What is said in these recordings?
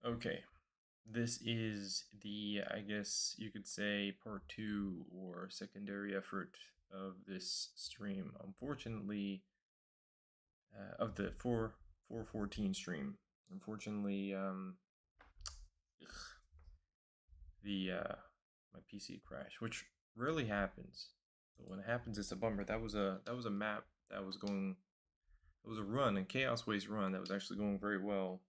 Okay, this is the, I guess you could say, part 2 or secondary effort of this stream. Unfortunately, of the 414 stream. Unfortunately, my PC crashed, which rarely happens. But when it happens, it's a bummer. That was a map that was going. It was a run, a Chaos Waste run that was actually going very well.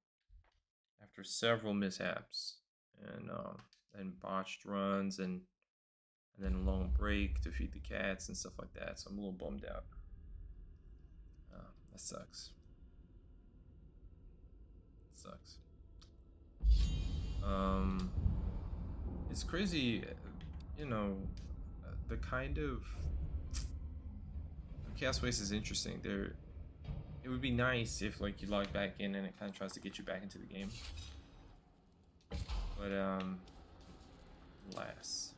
After several mishaps and botched runs and then a long break to feed the cats and stuff like that, so I'm a little bummed out. That sucks. It sucks. It's crazy, you know. The kind of Chaos Waste is interesting. It would be nice if like you log back in and it kind of tries to get you back into the game. But alas.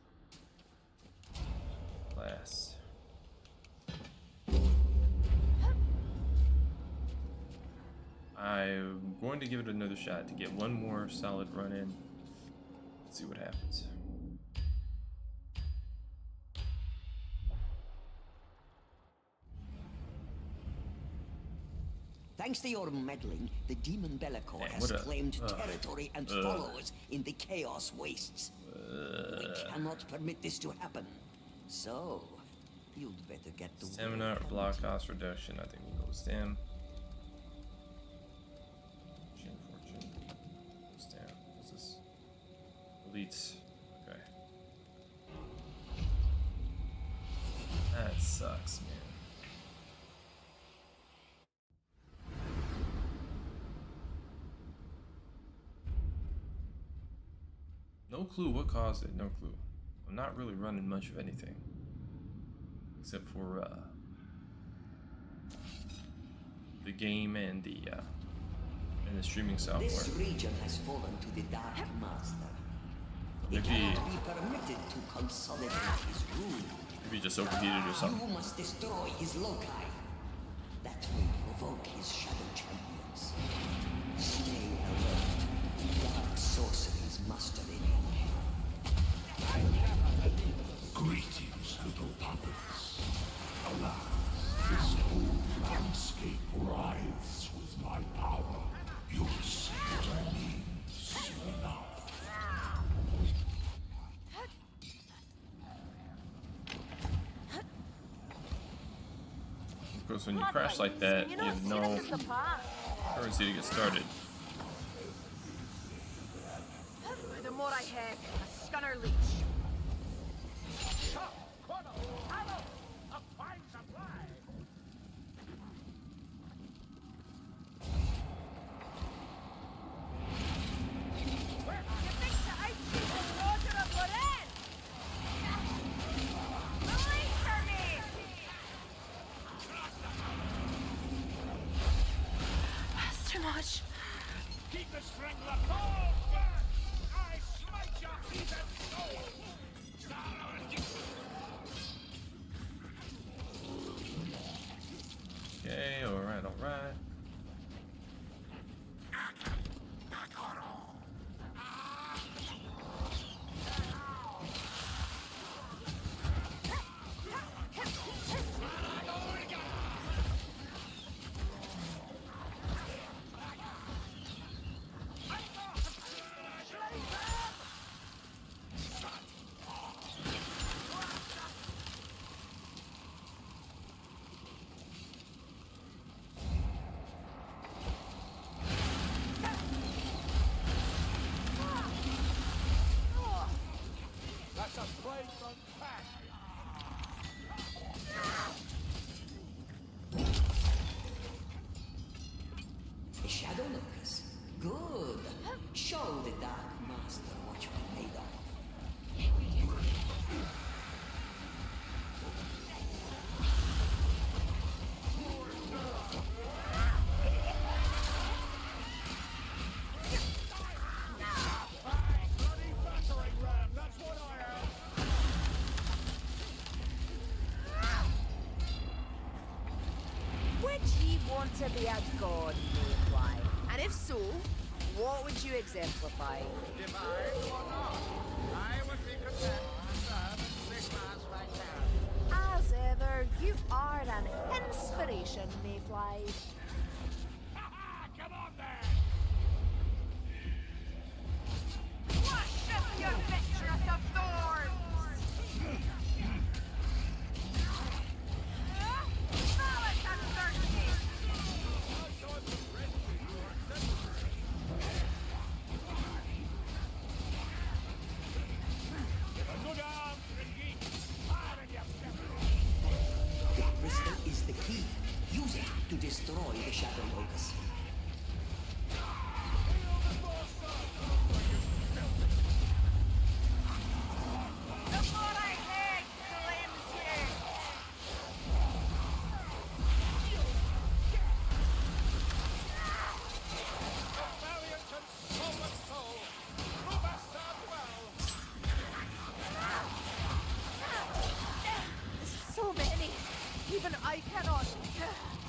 I'm going to give it another shot to get one more solid run in. Let's see what happens. Thanks to your meddling, the Demon Bellicor has claimed territory and followers in the Chaos Wastes. We cannot permit this to happen. So, you'd better get to stamina or block cost reduction. I think we'll go stam. Fortune. Stam. What's this? Elites. Okay. That sucks, man. No clue what caused it, no clue. I'm not really running much of anything. Except for the game and the streaming software. This region has fallen to the Dark Master. Maybe, it cannot be permitted to consolidate his rule. Maybe just overheated or something. You must destroy his loci. That will provoke his shadow champions. Stay alert. Dark sorceries muster in your Greetings, little puppets. Alas, this whole landscape writhes with my power. You'll see what I mean soon enough. Of course, when you crash like that, you have no currency to get started. The more I have, a scunner leech. That's too much. Keep the strangler cold! I smite your heathen soul! Okay, alright, alright. The Shadow Locus. Good. Show the Dark Master what you're made of. Would ye want to be a god, mayfly? And if so, What would you exemplify? Divine or not, I would be content to serve in Sigmar's vitality. As ever, you are an inspiration, Mayfly. Come on then! Worship your mistress of thorns! Malice and thirsty! Good arm, Ringy! Fire in your The crystal is the key. Use it to destroy the Shadow Locust. The more I hate, claims you! valiant and solid soul! Prove us serve well! So many! Even I cannot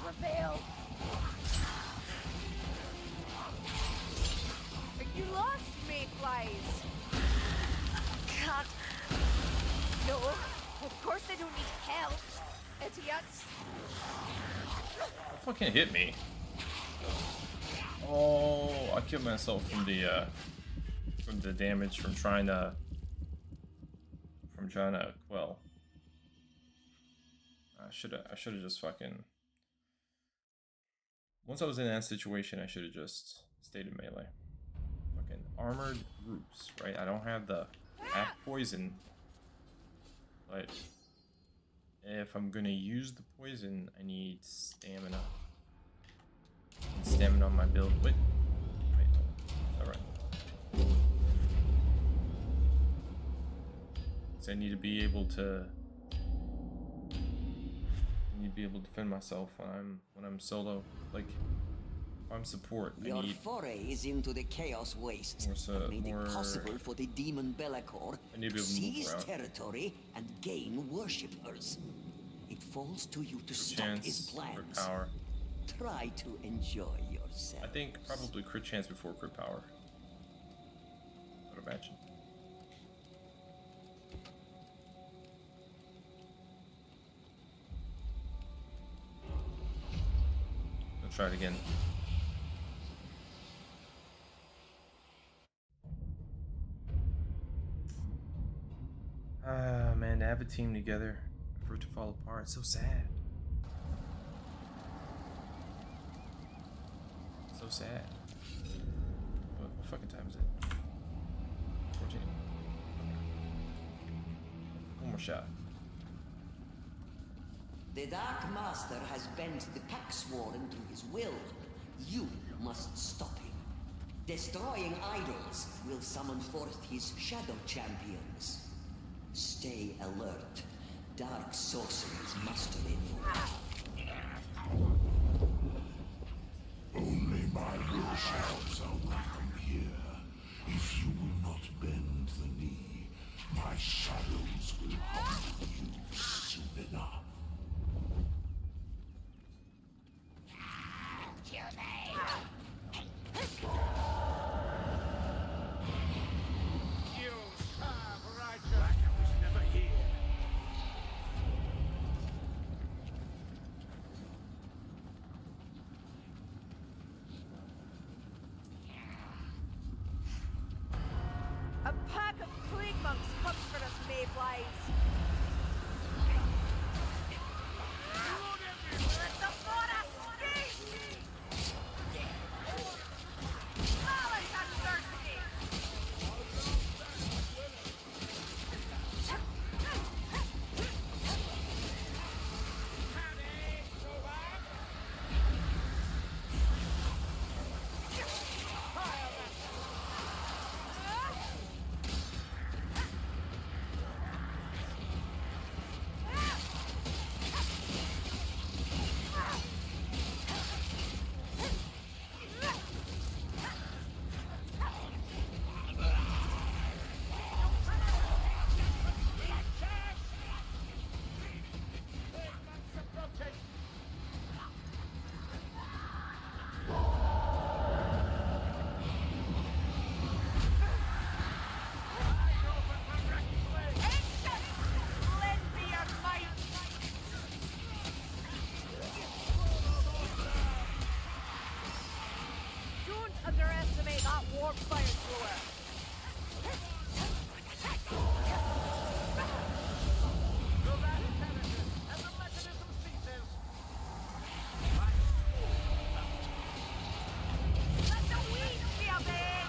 prevail! You lost, Mayflies! Can't... No, of course I don't need help, idiots! Fucking hit me. Oh, I killed myself from the damage from trying to well. I should have just fucking. Once I was in that situation, I should have just stayed in melee. Fucking armored groups, right? I don't have the half poison, but if I'm gonna use the poison, I need stamina. And stamina on my build. Wait, alright. So I need to be able to. I need to be able to defend myself when I'm solo. Like, if I'm support, I Your need forays into the Chaos Waste more made it possible for the demon Be'lakor I need to be able to move seize around. territory and gain worshippers. It falls to you to stop his chance, crit plans. power. Try to enjoy yourself. I think probably crit chance before crit power. I would imagine. I'll try it again. Ah, man, to have a team together, for it to fall apart, it's so sad. So sad. What fucking time is it? 14. One more shot. The Dark Master has bent the Packsworn to his will. You must stop him. Destroying idols will summon forth his shadow champions. Stay alert. Dark sorceries muster in you. Only my real shadows are welcome here. If you will not bend the knee, my shadows will humble you soon enough. You serve righteous! I was never here! A pack of plague monks comes for us, Mayflies! Let the forest feast! Malice and thirsty! Howdy, so bad? Fire that! that warp fire thrower. So that intelligence and the mechanism ceases. Let the weeds be obeyed.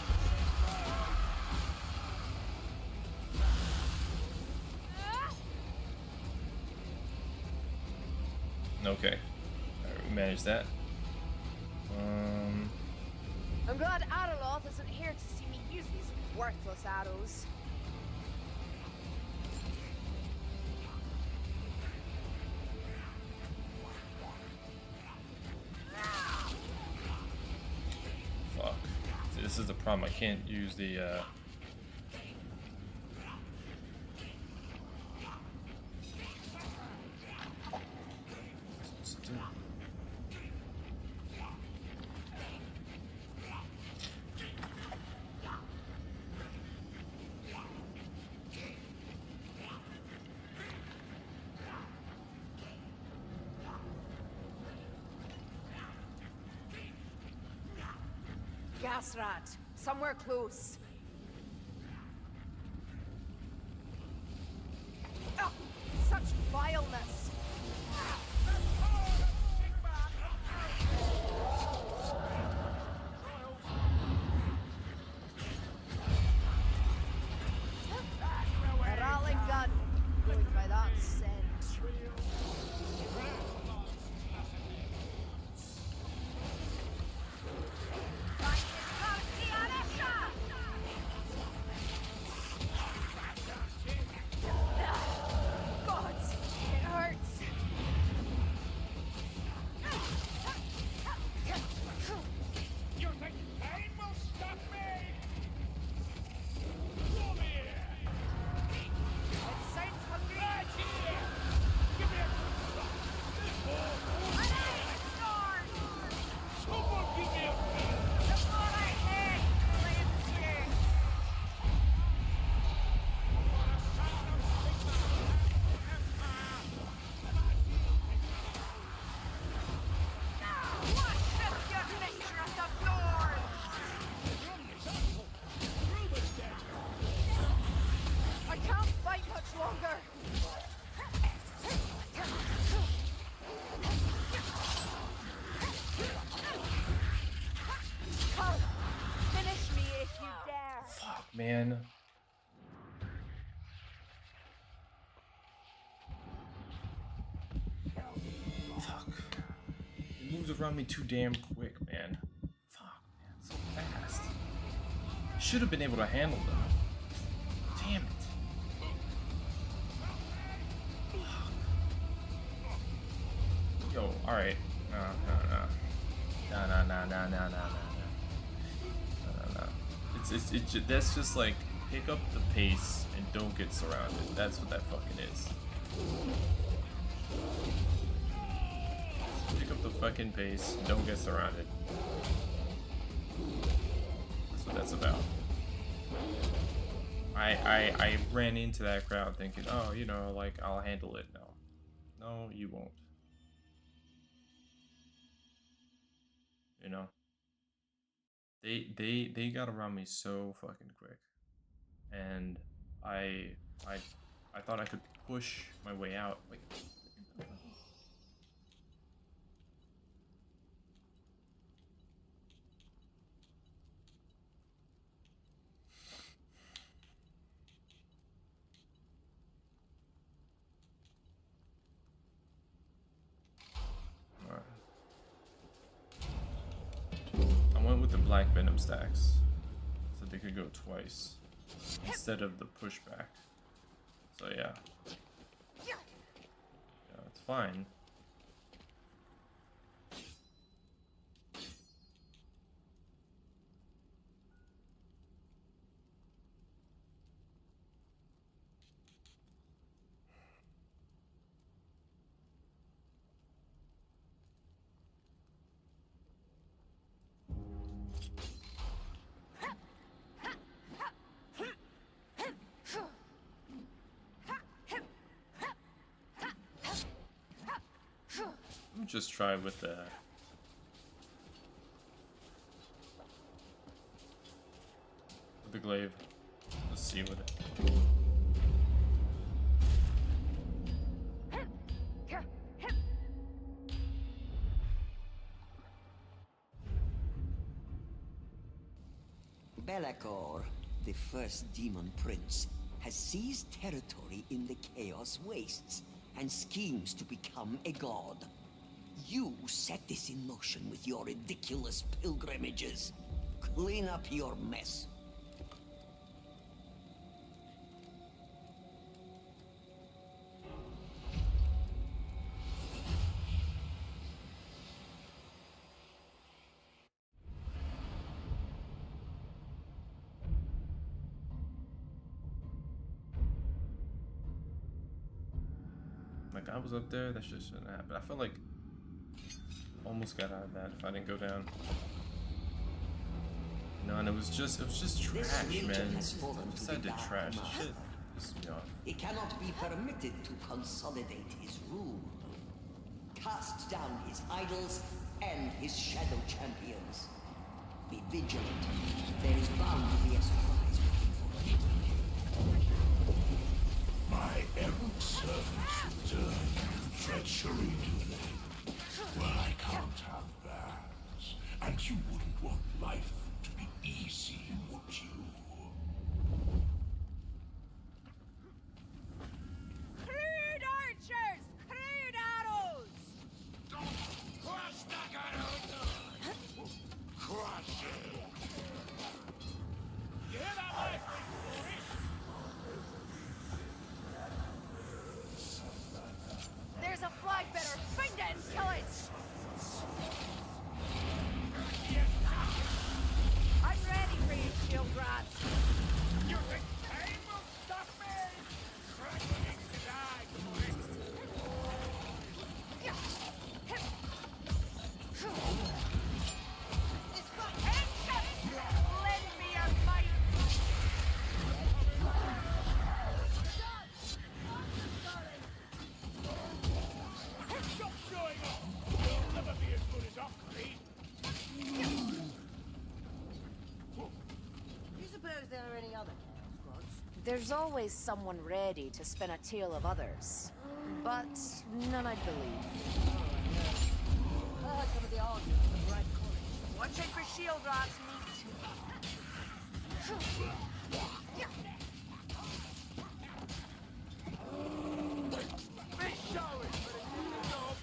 Okay. Alright, we managed that. I'm glad Adaloth isn't here to see me use these worthless arrows. Fuck. See, this is the problem. I can't use the Gas rat, somewhere close. Oh, such vileness. A rattling gun, going by that scent. God, it hurts. You think pain will stop me? Come here! It sounds hungry. Right here! Give me a good shot! Someone give me a I can't fight much longer. Come, finish me if you dare. fuck, man. Fuck. It moves around me too damn quick, man. Fuck, man, so fast. Should have been able to handle them. Damn it. Fuck. Yo, alright. No. That's just like, pick up the pace and don't get surrounded. That's what that fucking is. Pick up the fucking pace, don't get surrounded. That's what that's about. I ran into that crowd thinking, oh, you know, like, I'll handle it. No, you won't. You know? They got around me so fucking quick. And I thought I could push my way out. Like, I went with the black venom stacks so they could go twice instead of the pushback. So yeah, it's fine. Just try with the the glaive. Let's see what it. Belacor, the first demon prince, has seized territory in the Chaos Wastes and schemes to become a god. You set this in motion with your ridiculous pilgrimages. Clean up your mess. Like, I was up there, that shit shouldn't happen. I feel like almost got out of that if I didn't go down. No, and it was just trash, man. I decided to trash shit. Pissed me off. He cannot be permitted to consolidate his rule. Cast down his idols and his shadow champions. Be vigilant. There is bound to be a surprise waiting for you. My errant servants return with treachery, do they? Well, I can't have that. And you wouldn't want life to be easy, would you? Crude archers! Crude arrows! Crush the Garuda! Crush it! You hear that, life? There's a flag bearer! Find it and kill it! I'm ready for you, shield rats! You think time will stop me? Trembling to die for it. It's got headshot! Lend me your might! Stop showing off! You'll never be as good as Ockley. Do you suppose there are any other chaos squads? There's always someone ready to spin a tale of others, but none I believe. I heard some of the arguments from the Red College. Watch out for shield rats, meat! Big showing, but it did the job.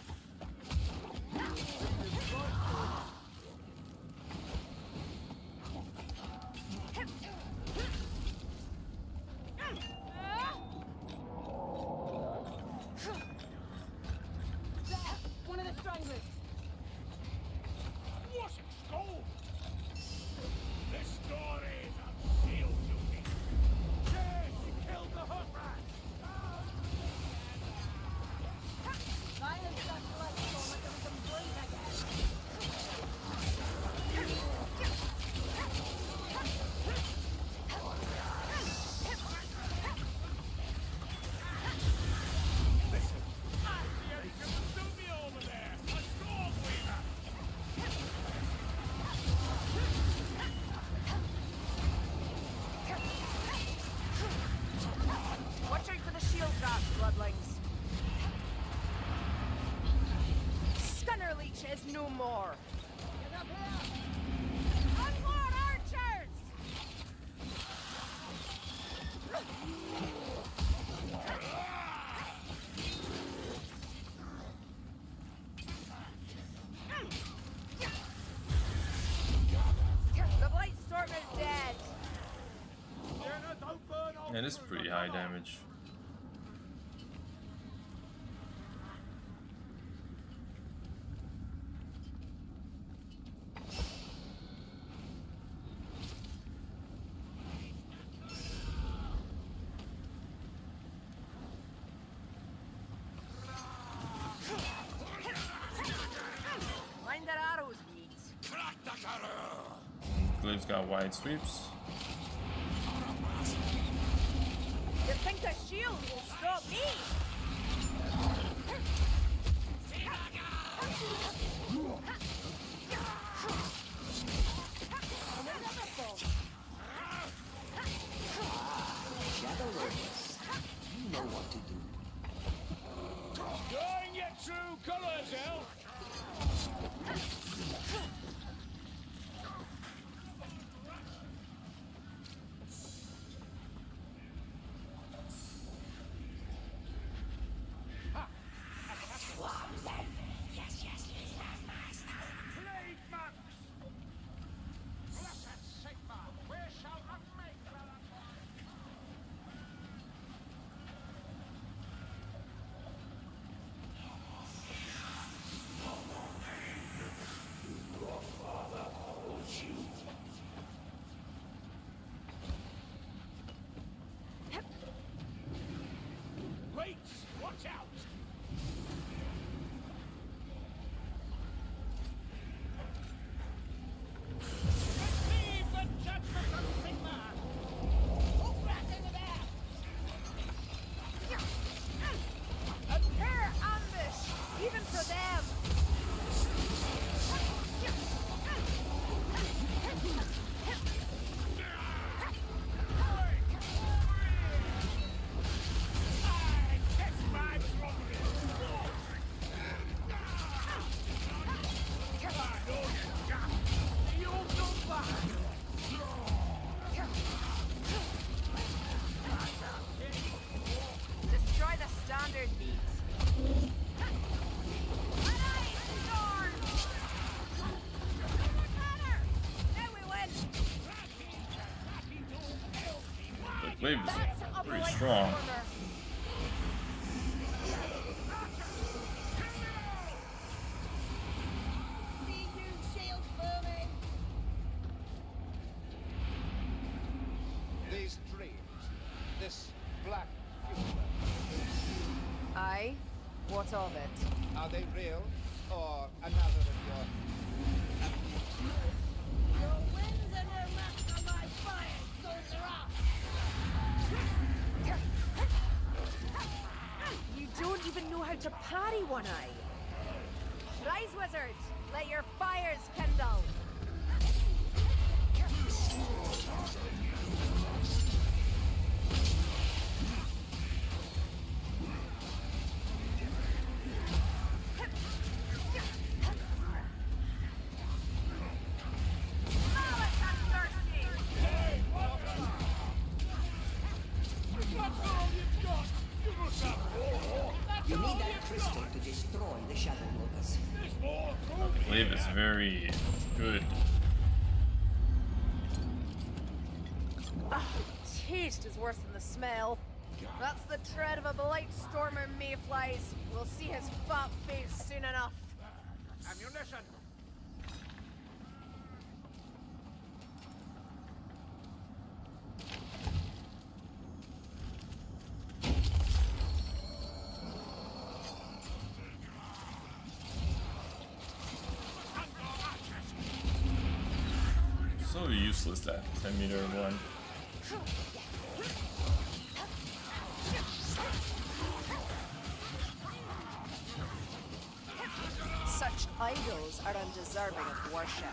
One of the stranglers! What gold? This story is a shield duty. Yes, he killed the hood rat. Silence that blood storm like there was some bleed again. Listen, I see how you can pursue me over there. A sword weaver. Watch out for the shield rats, bloodlings! Stunner leech is no more! Get up here! Onward, archers! The Blight Storm is dead! Man, this is pretty high damage. Mind their arrows, meat! Glaive's got wide sweeps. You think the shield will stop me? Glaive is That's a pretty blight strong. stormer. See you, shield vermin! These dreams, this black future, Aye? What of it? are they real or another of your Your winds and your match on my fire, sorcerer! You don't even know how to parry one eye. Rise, wizard. Let your fires kindle. You need that crystal to destroy the shadow locust. Glaive is very good. Taste is worse than the smell. That's the tread of a blight stormer mayflies. We'll see his fat face soon enough. ammunition? So useless, that 10-meter one. Such idols are undeserving of worship.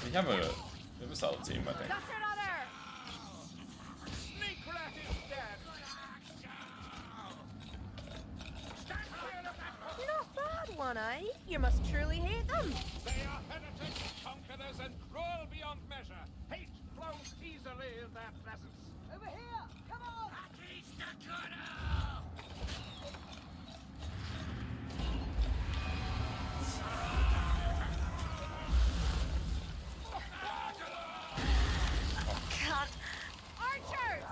They have a solid team, I think. That's another! Sneak rat is dead! Stand clear of that! Not bad, One Eye. You must truly hate them. They are heretics, conquerors, and cruel beyond measure. Hate flows easily in their presence. Over here! Come on! Can't. Archers!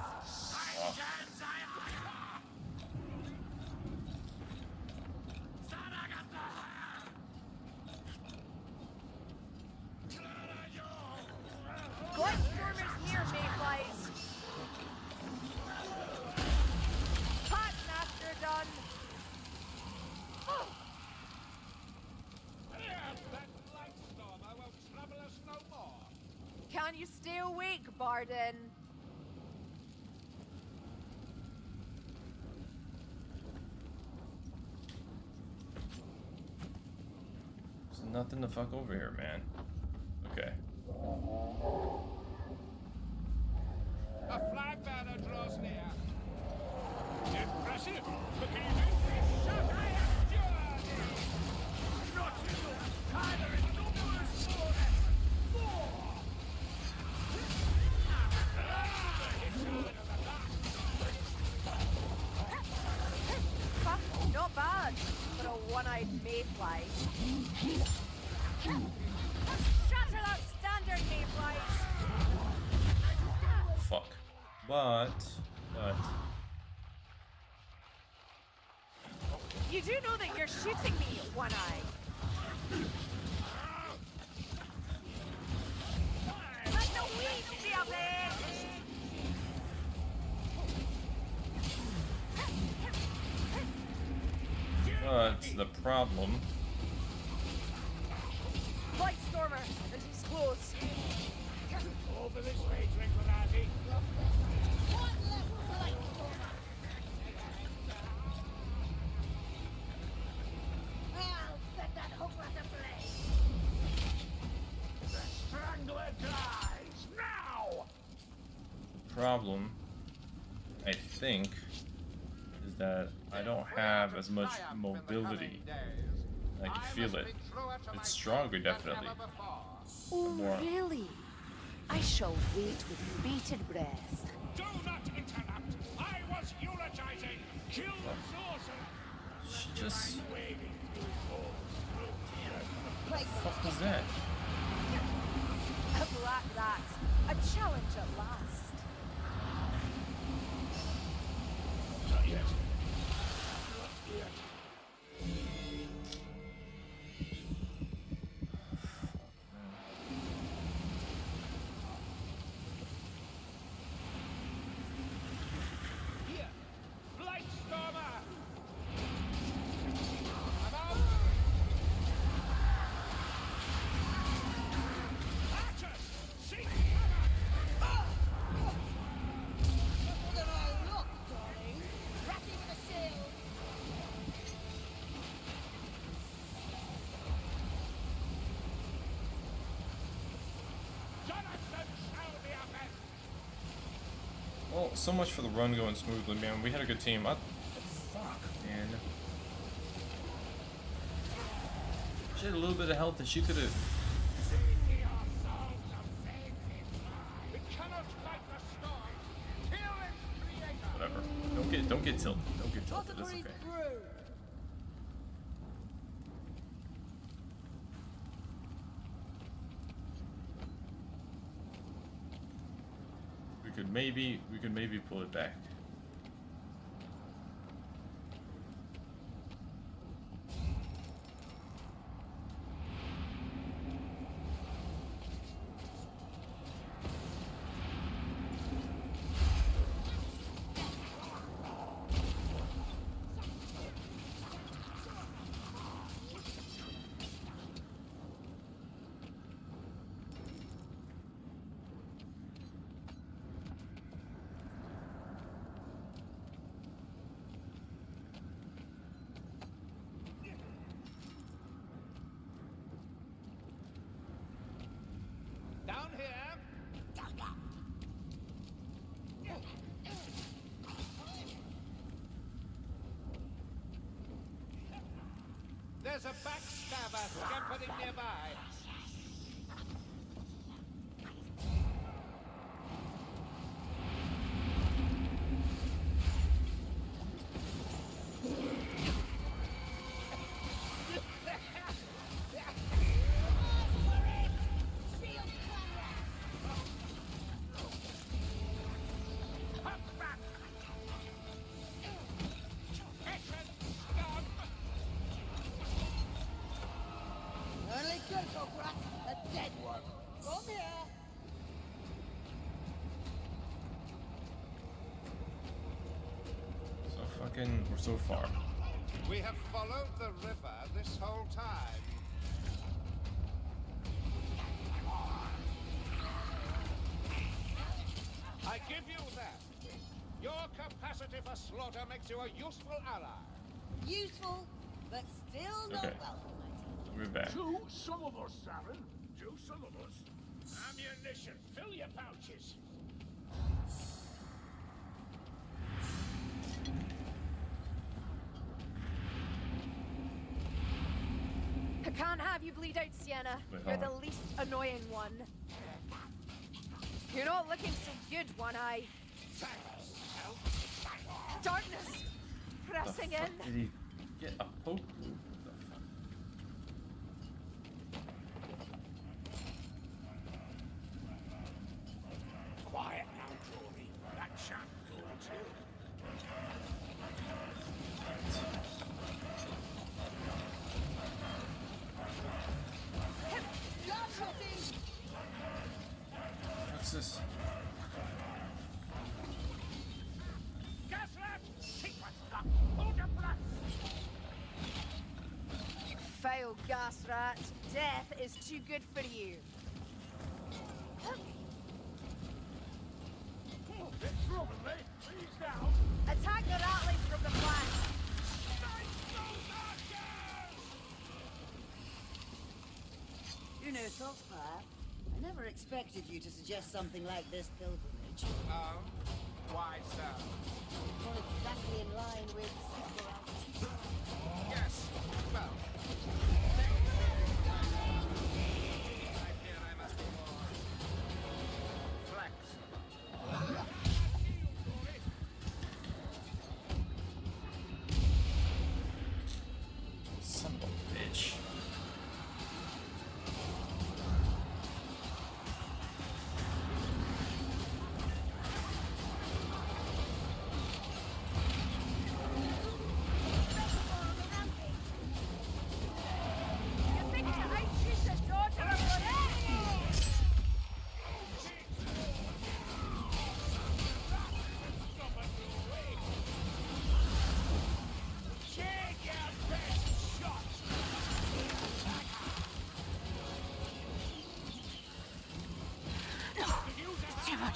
Blight stormers near, mayflies. Hot master done. Yes, that light stormer will trouble us no more. Can you stay awake, Barden? There's nothing to fuck over here, man. Okay. A flag banner draws near. Impressive! Look at it! Shall I endure thee? Not enough! Either in numerous more! Fuck, not bad for a one-eyed mayfly. Shatter that standard, mayflies! Fuck. But. You do know that you're shooting me, One Eye. Let the weeds be a bit! But the problem. Blight stormer, and he's close. Over this way, Tranquility. One left light stormer! I'll set that hook rat ablaze! The Strangler dies now! Problem, I think, is that I don't have as much mobility. I can feel it. It's stronger, definitely. Oh, More. really? I shall wait with bated breath. Do not interrupt! I was eulogizing! Kill the sorcerer! She just. Plague What the fuck is that? A black rat. A challenge at last. Not yet. Not yet. Here, Blightstormer! I'm out! Archers! Seek cover! Better than I look, darling. Ratty with a shield. Jonathan shall be avenged! Well, so much for the run going smoothly, man. We had a good team. Fuck, man. She had a little bit of health that she could have. We are souls of faith. We cannot fight the storm. Kill its creator! Whatever. Don't get tilted. Don't get tilted. It's Categories okay. brew. We could maybe pull it back. Down here. There's a backstabber scampering nearby. Hop back! Action! Stop! Only Kirkograt, a dead one. From here. We're so far. We have followed the river this whole time. I give you that. Your capacity for slaughter makes you a useful ally. Useful, but still not Okay. welcome, I take it. We're back. To some of us, Saren. To some of us. Ammunition. Fill your pouches. I can't have you bleed out, Sienna. Wait, You're hold the on. least annoying one. You're not looking so good, One Eye. Darkness! The Pressing in. fuck did he get a poke? What the fuck? Quiet now, Jory. That chap will too. What's this? Gasrat! Keep what's got. Hold your breath. Fail, gas rat. Death is too good for you. It's rubbing me. Please down. Attack the ratling from the flank. Nice those archers! You know, Saltspire, I never expected you to suggest something like this pilgrimage. Oh? Why so? Not exactly in line with sequel. Yes. Well. I fear I must be more flexible. Son of a bitch.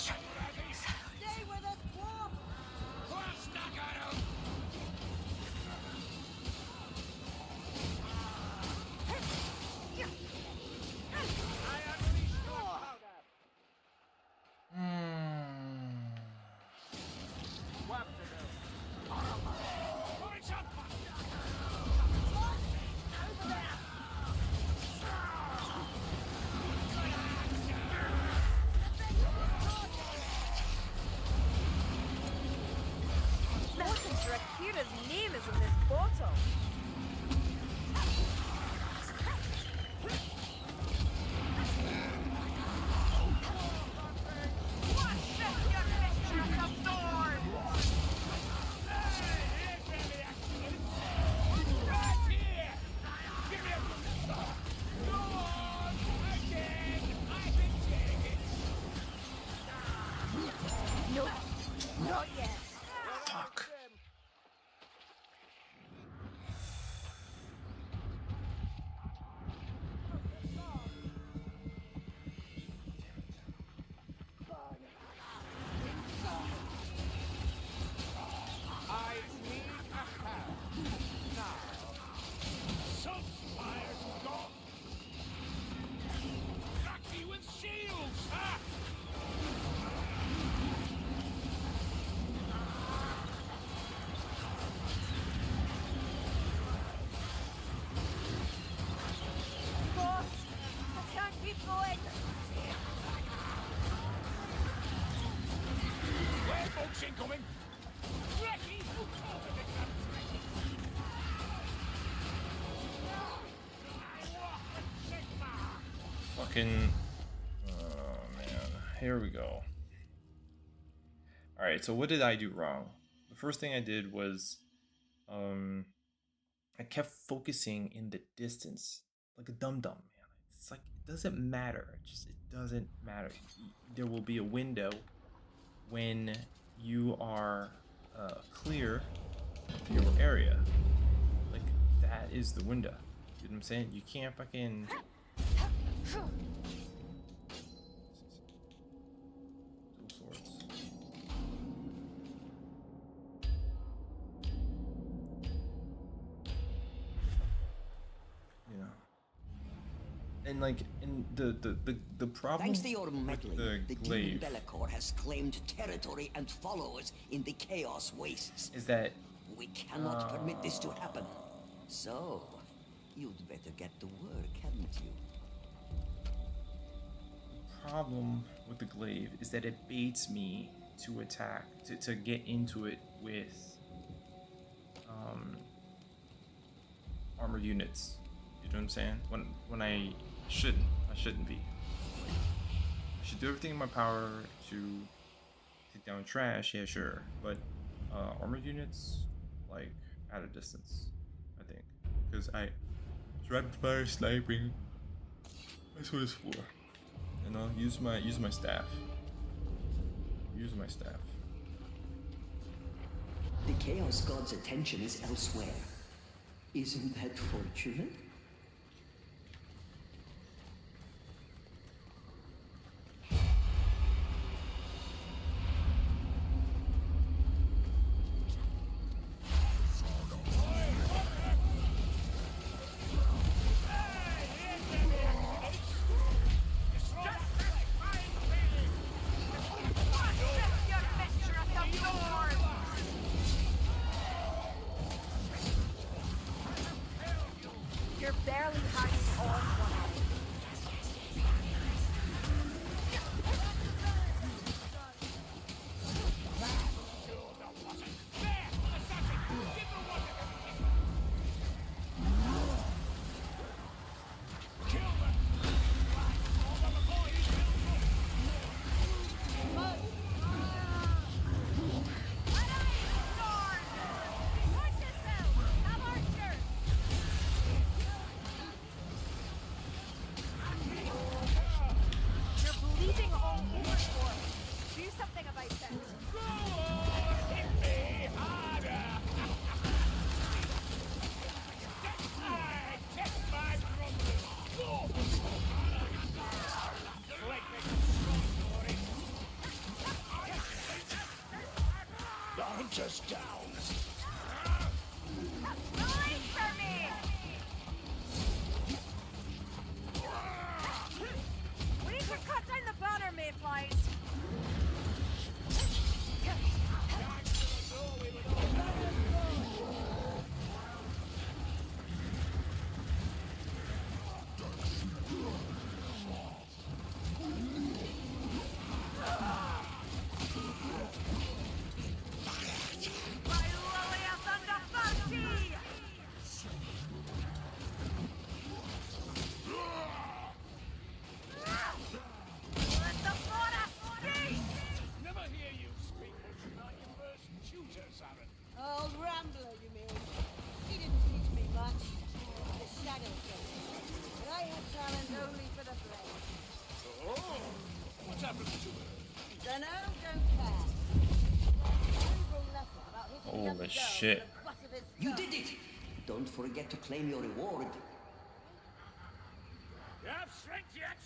Stay with us, dwarf! Listen, Drakira's name is in this bottle. No, not yet. Fuck. I need a hand. Now. Subspire's gone. Lucky with shields, huh? Boss, I can't keep going. Werewolves incoming. Lucky who told me to come. Fucking. Oh man. Here we go. Alright, so what did I do wrong? The first thing I did was. I kept focusing in the distance. Like a dum-dum, man. It's like, it doesn't matter. It doesn't matter. There will be a window when you are clear of your area. Like, that is the window. You know what I'm saying? You can't fucking... Dual swords. You know. And like, in the problem Thanks to your with meddling, the demon glaive Bellicor has claimed territory and followers in the Chaos Wastes. is that We cannot permit this to happen. So, you'd better get to work, hadn't you? problem with the glaive is that it baits me to attack, to get into it with armored units. You know what I'm saying? When I shouldn't be. I should do everything in my power to take down trash, yeah sure. But armored units, like, at a distance, I think. Because rapid fire sniping, that's what it's for. You know, use my staff. Use my staff. The Chaos God's attention is elsewhere. Isn't that fortunate? Your shoot us down. Wait for me! We need to cut down the banner, mayflies. Old Rambler, you mean? He didn't teach me much. The shadow thing. But I have talent only for the blade. Oh, what's happened to her? Dunno, don't care. Every lesson about hitting Holy young girls shit. with the butt of his You gun. did it! Don't forget to claim your reward. You have strength yet?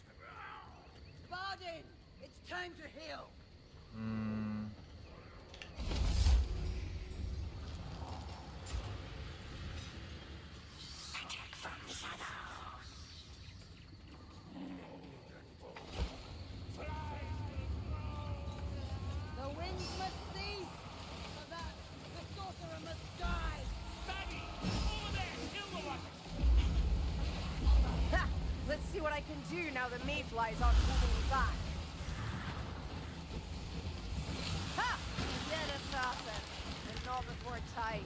Bardin, it's time to heal. The winds must cease. For that, the sorcerer must die. Maggie, over there, kill the one. Ha! Let's see what I can do now the mayflies aren't holding me back. Ha! Dead assassin, and not before time.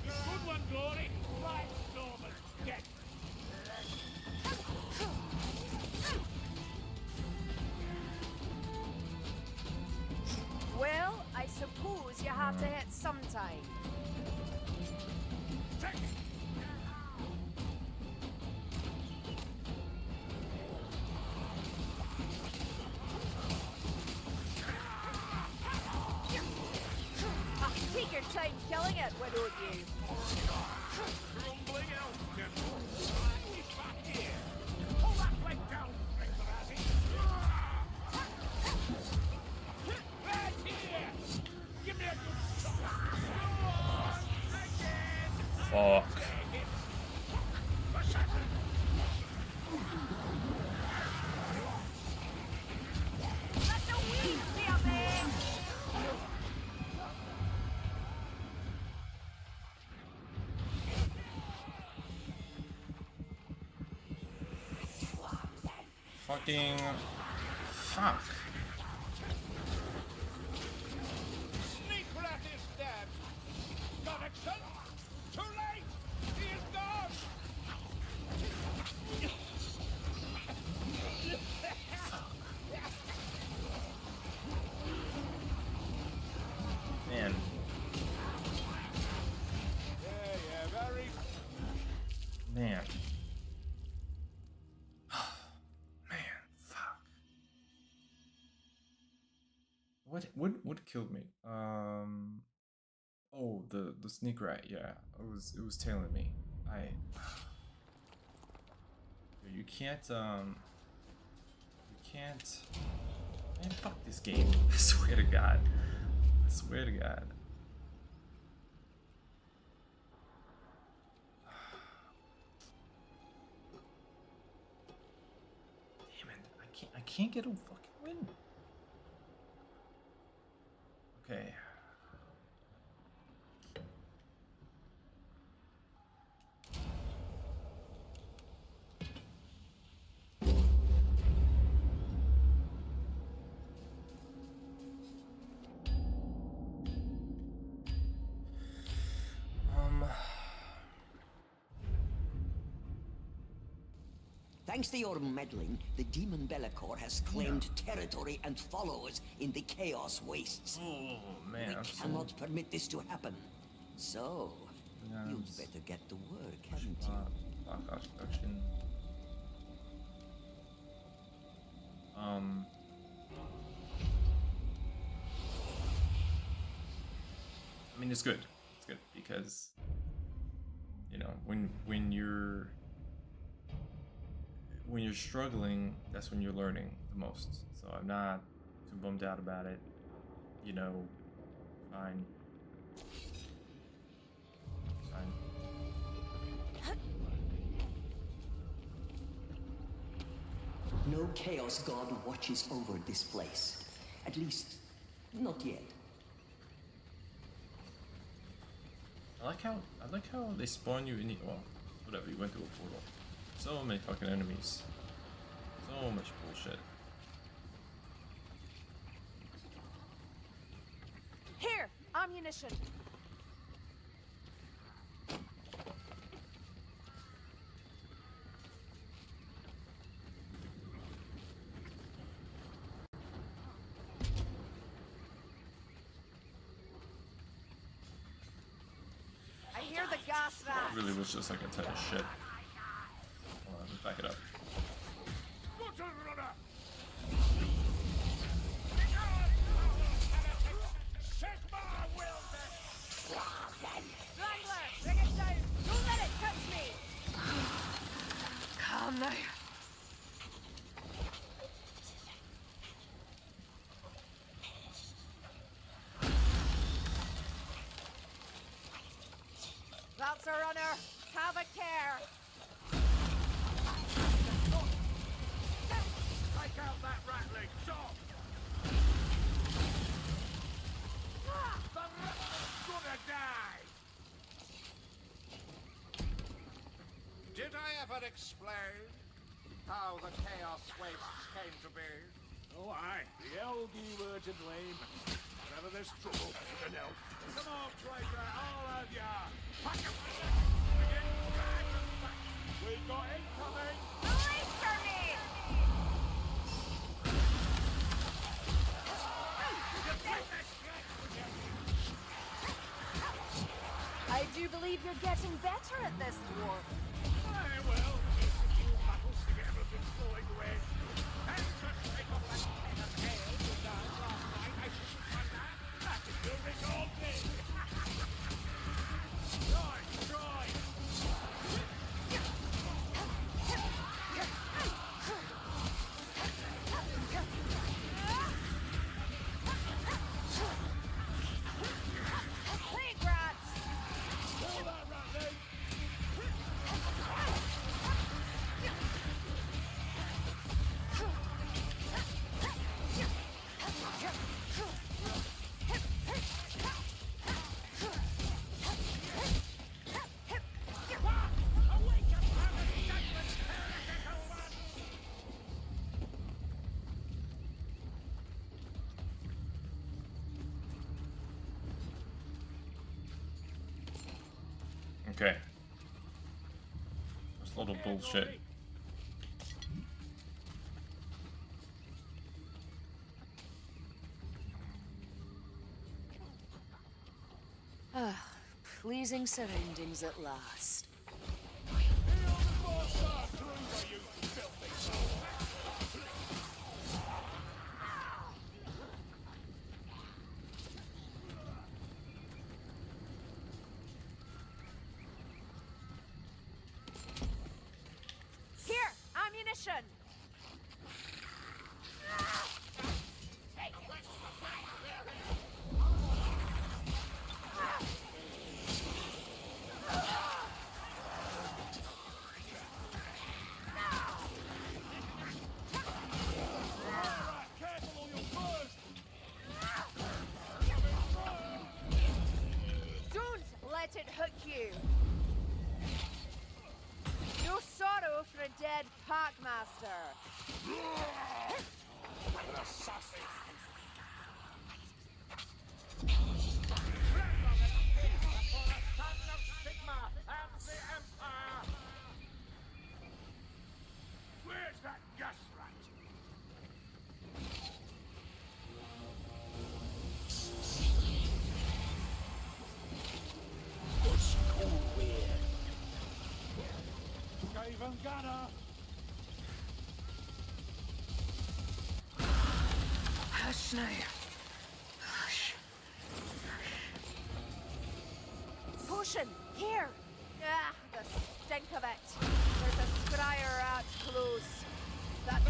Good one, Glory. Right, Norman. Get. Well, I suppose you have to hit sometime. Take it. Take your time killing it, why don't you? Grumbling elf temple. We back here. Pull that leg down, Razzie. Right here. Give me a good shot. Go on. Again. Fuck. Take it. Assassin. Let the weeds be a man! Fucking fuck. Sneak rat is dead. Connection. Too late. He is gone. Man. Yeah, very. Man. Man, fuck. What killed me? Oh, the sneak rat, yeah. It was tailing me. You can't man, fuck this game. I swear to God. I swear to God. Damn it, I can't get a fucking win. Okay. Thanks to your meddling, the demon Bellicor has claimed territory and followers in the Chaos Wastes. Oh man, We I'm so cannot permit this to happen. So, you'd better get to work, hadn't you? fuck production. And it's good. It's good because, you know, when you're struggling, that's when you're learning the most. So I'm not too bummed out about it. You know, fine. Fine. No Chaos God watches over this place. At least, not yet. I like how they spawn you in the, well, whatever, you went through a portal. So many fucking enemies. So much bullshit. Here, ammunition. I hear the gas rat. It really was just like a ton of shit. Hold on, let me back it up. Wrangler, bring it down. Don't let it touch me. Calm now. That's a runner. Have a care. Take out that rattling shot! The rattler's gonna die! Did I ever explain how the Chaos Wastes came to be? Oh, aye. The Elgy were to blame. Whenever there's trouble, an elf. Come on, traitor, all of ya! Pack up the begin drag them back! We got incoming! Wait for me. I do believe you're getting better at this, dwarf. Aye, well, it's a few battles to get everything flowing away. And just take off that head of hail you died last night. I shouldn't have done that. I could do this all day. Try. Plague rats. Pull that rattling. Okay. That's a lot of bullshit. Ah, pleasing surroundings at last. Here, ammunition. Don't let it hook you. No sorrow for a dead packmaster. Where's that gas rat? Skaven gunner! Hush now. Hush. ammunition! Here! Ah, the stink of it. There's a scryer out close. That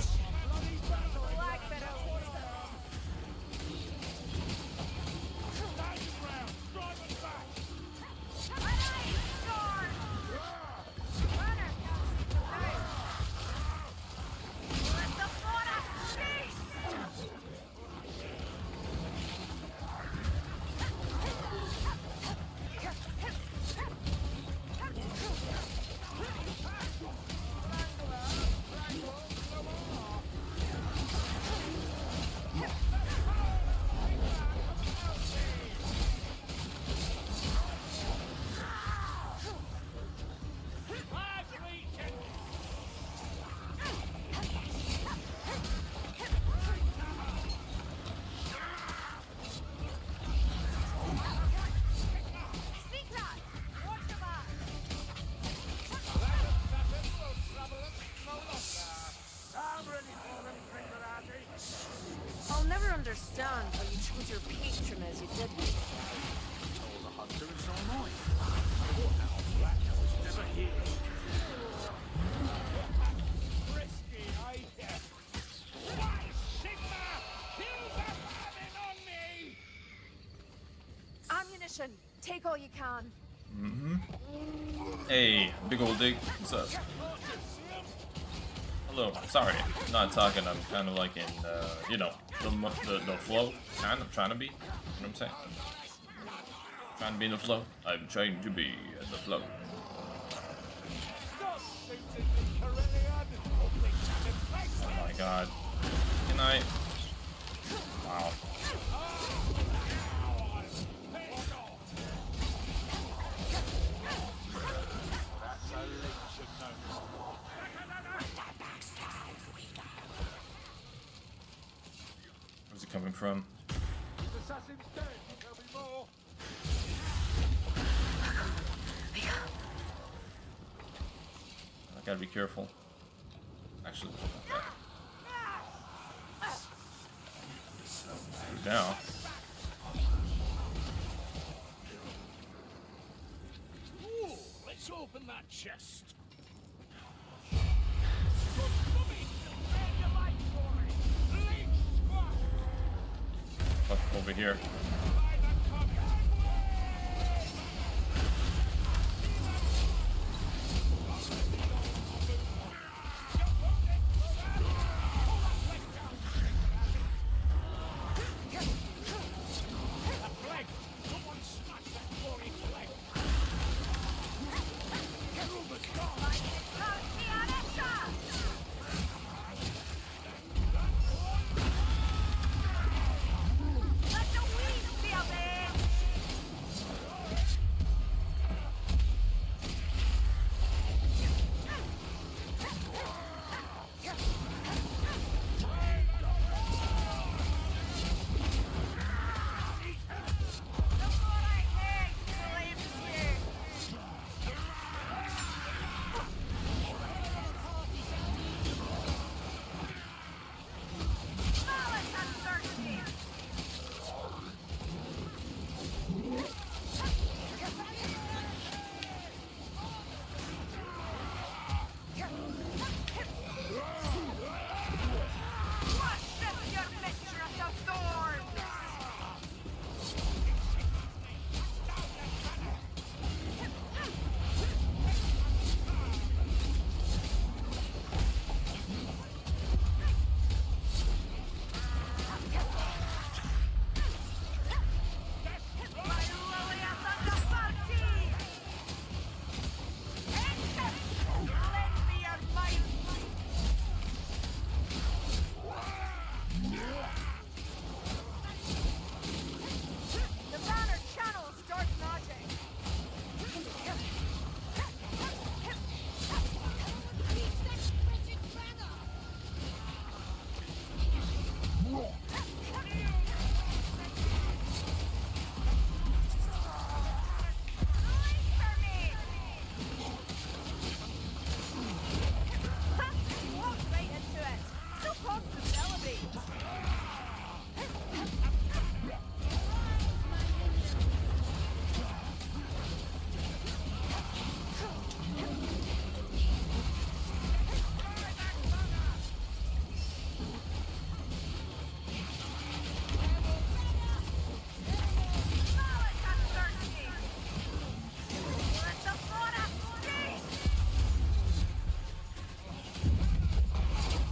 black bit of I'll never understand why you chose your patron as you did. All the hunter and so am I. What now? Black was never here. Risky, eh? Why, Sigma? You got having on me! Ammunition! Take all you can. Hey, big old dick. What's up? Hello. Sorry, I'm not talking. I'm kind of like in, you know, the flow. Kind of trying to be. You know what I'm saying? Trying to be in the flow. I'm trying to be in the flow. Oh my god. Can I? Wow. Where's it coming from? Assassin's dead. There'll be more. I gotta be careful. Actually, okay. Now. Ooh, let's open that chest. Fuck, over here.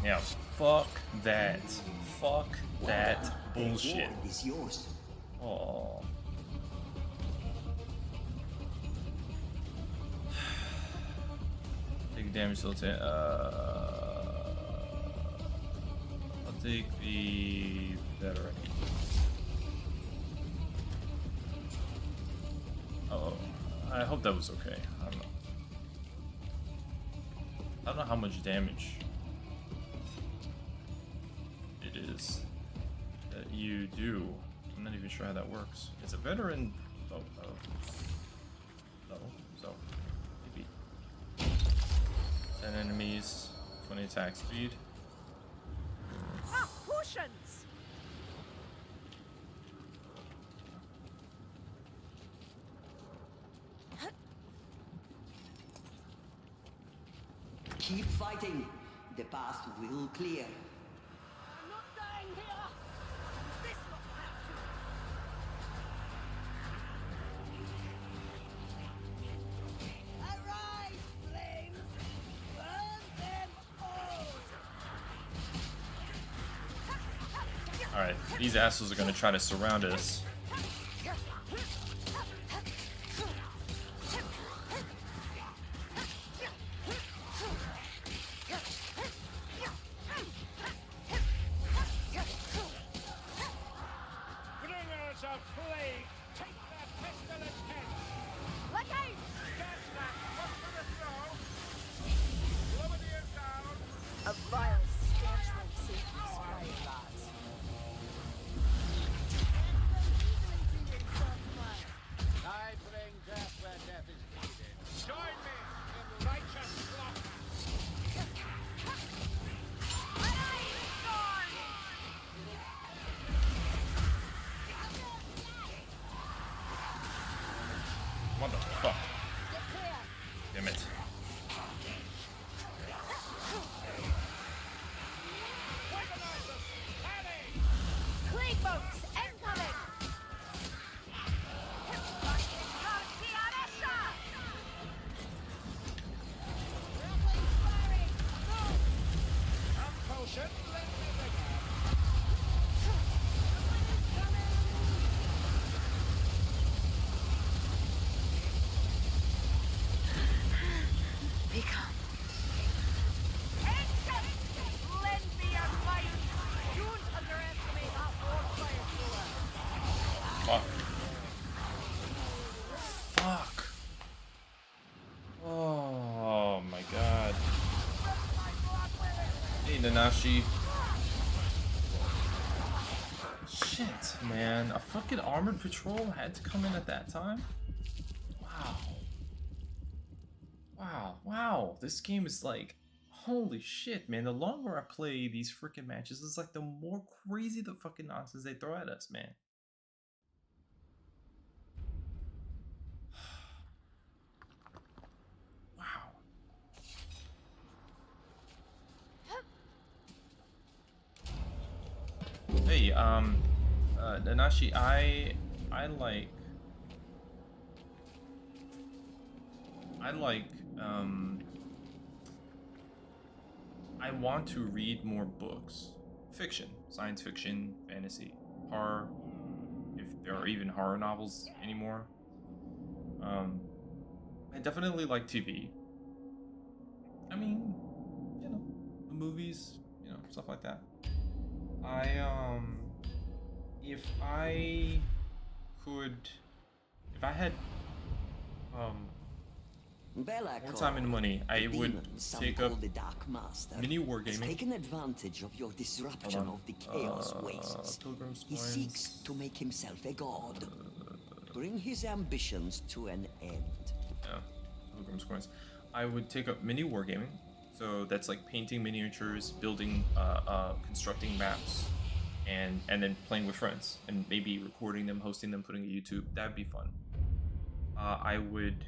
Yeah, fuck that. Fuck that bullshit. Is yours. Oh. Take damage till 10. I'll take the veteran. Oh, I hope that was okay. I don't know. I don't know how much damage it is that you do. I'm not even sure how that works. It's a veteran. Oh, no. So maybe 10 enemies, 20 attack speed. Ah, potions! Keep fighting. The path will clear. I'm not dying here. This not have Arise, flames! Burn them all! Alright, these assholes are gonna try to surround us. Bringers of plague, take that pestilent head. Look out! Catch that, up to the throw. Lower the earth down. A vile stench won't save you, spy lads. I bring death where death is needed. Join me in righteous slaughter. What the fuck? Damn it. Plague boats incoming! Potion, let me begin. Become. Lend me your might! Don't underestimate that warfare killer! Fuck. Fuck. Oh my god. Hey, Nanashi. Shit, man. A fucking armored patrol had to come in at that time? Wow. Wow. This game is like, holy shit, man. The longer I play these freaking matches, it's like the more crazy the fucking nonsense they throw at us, man. Wow. Hey, Nanashi, I want to read more books. Fiction, science fiction, fantasy, horror, if there are even horror novels anymore. I definitely like TV. I mean, you know, the movies, you know, stuff like that. If I had more time and money, I would take up mini wargaming. Taken advantage of your disruption of the Chaos Wastes. Pilgrim's He Coins. seeks to make himself a god. Bring his ambitions to an end. Yeah, Pilgrim's Coins. I would take up mini wargaming. So that's like painting miniatures, building, constructing maps, and then playing with friends, and maybe recording them, hosting them, putting it on YouTube. That'd be fun. I would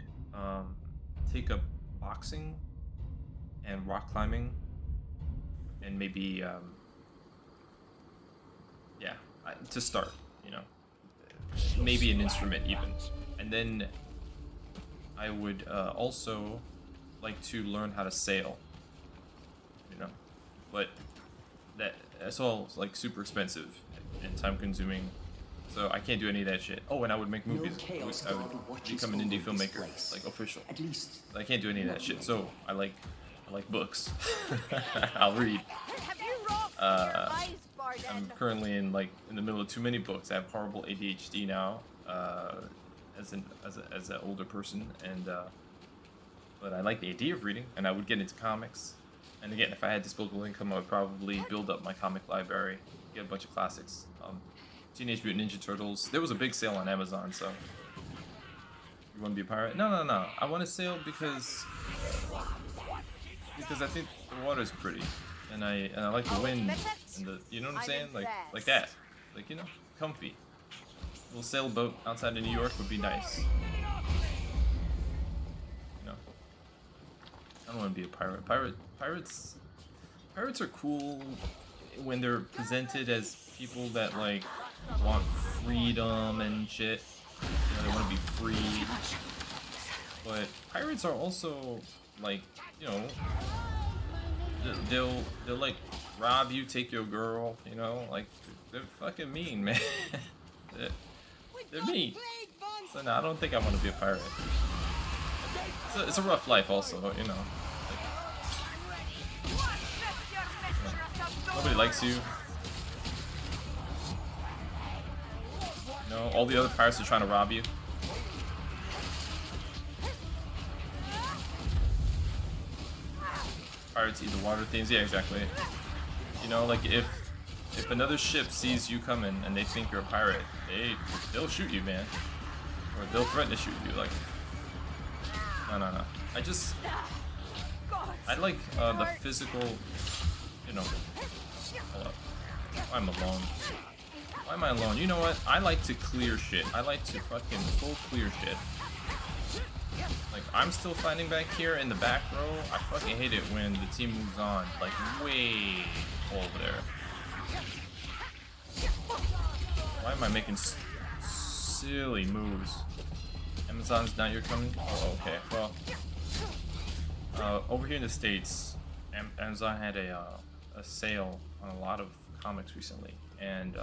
take up boxing and rock climbing, and maybe to start, you know, maybe an instrument even, and then I would also like to learn how to sail. You know, but that's all like super expensive and time consuming. So I can't do any of that shit. Oh, and I would make movies. I would become an indie filmmaker, like official. At least I can't do any of that shit. So I like books. I'll read. Have you rocked your eyes, Barden? I'm currently in the middle of too many books. I have horrible ADHD now, as an older person, and but I like the idea of reading, and I would get into comics. And again, if I had disposable income, I would probably build up my comic library, get a bunch of classics. Teenage Mutant Ninja Turtles. There was a big sale on Amazon, so you want to be a pirate? No. I want to sail because I think the water's pretty, and I like the wind and the, you know what I'm saying, like that, like, you know, comfy. A little sailboat outside of New York would be nice. You know, I don't want to be a pirate. Pirates are cool when they're presented as people that like want freedom and shit. You know, they want to be free. But pirates are also like, you know, they'll like rob you, take your girl, you know, like they're fucking mean, man. they're mean. So no, I don't think I want to be a pirate. It's a rough life also, you know. Like, nobody likes you. You know, all the other pirates are trying to rob you. Pirates eat the water things. Yeah, exactly. You know, like if another ship sees you coming and they think you're a pirate, they'll shoot you, man, or they'll threaten to shoot you. Like, no. I like the physical. You know. Hold up. I'm alone. Why am I alone? You know what? I like to clear shit. I like to fucking full clear shit. Like, I'm still fighting back here in the back row. I fucking hate it when the team moves on, like, way over there. Why am I making silly moves? Amazon's not your coming? Oh, okay. Well, over here in the States, Amazon had a sale on a lot of comics recently, and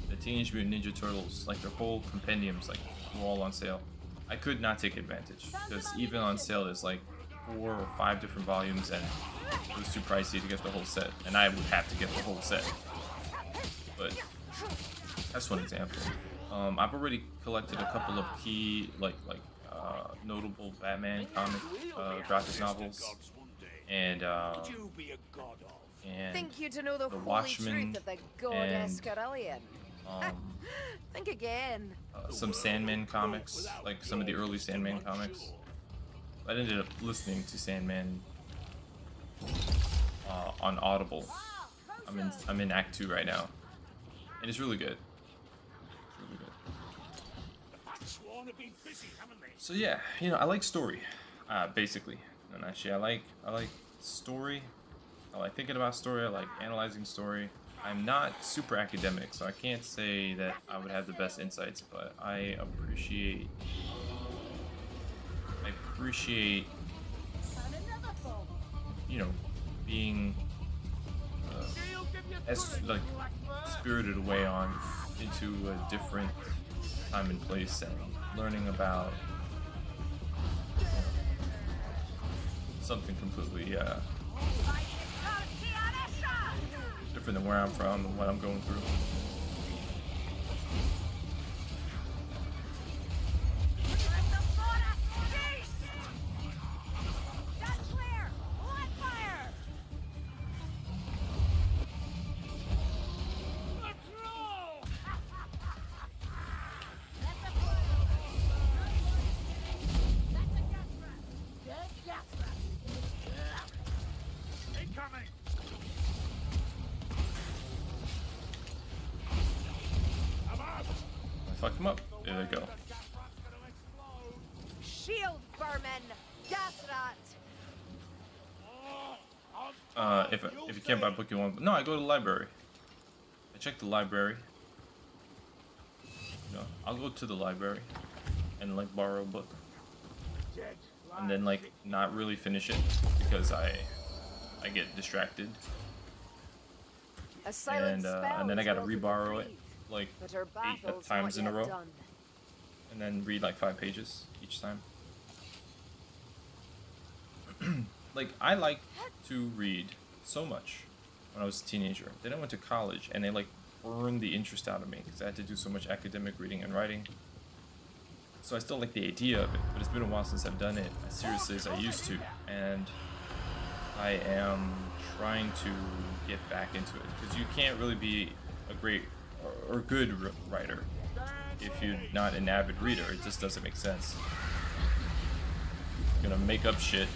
the Teenage Mutant Ninja Turtles, like their whole compendiums, like, were all on sale. I could not take advantage, because even on sale there's like 4 or 5 different volumes, and it was too pricey to get the whole set, and I would have to get the whole set. But that's one example. I've already collected a couple of key, notable Batman comic graphic novels, and think you to know the holy Watchmen, truth of the god Escaralian. Think again. some Sandman comics, like some of the early Sandman comics. I ended up listening to Sandman on Audible. I'm in Act 2 right now, and it's really good. So yeah, you know, I like story, basically. And actually, I like story. I like thinking about story. I like analyzing story. I'm not super academic, so I can't say that I would have the best insights, but I appreciate you know, being as like spirited away on into a different time and place, and learning about something completely different than where I'm from and what I'm going through. Fuck them up. There they go. Shield vermin, gas rat. If you can't buy a book you want, no, I go to the library. I check the library. You know, I'll go to the library and like borrow a book, and then like not really finish it because I get distracted. And then I gotta reborrow it like 8 times in a row, and then read like 5 pages each time. Like, I like to read so much when I was a teenager. Then I went to college, and they like burned the interest out of me because I had to do so much academic reading and writing. So I still like the idea of it, but it's been a while since I've done it as seriously as I used to, and I am trying to get back into it, because you can't really be a great or good writer if you're not an avid reader. It just doesn't make sense. You're gonna make up shit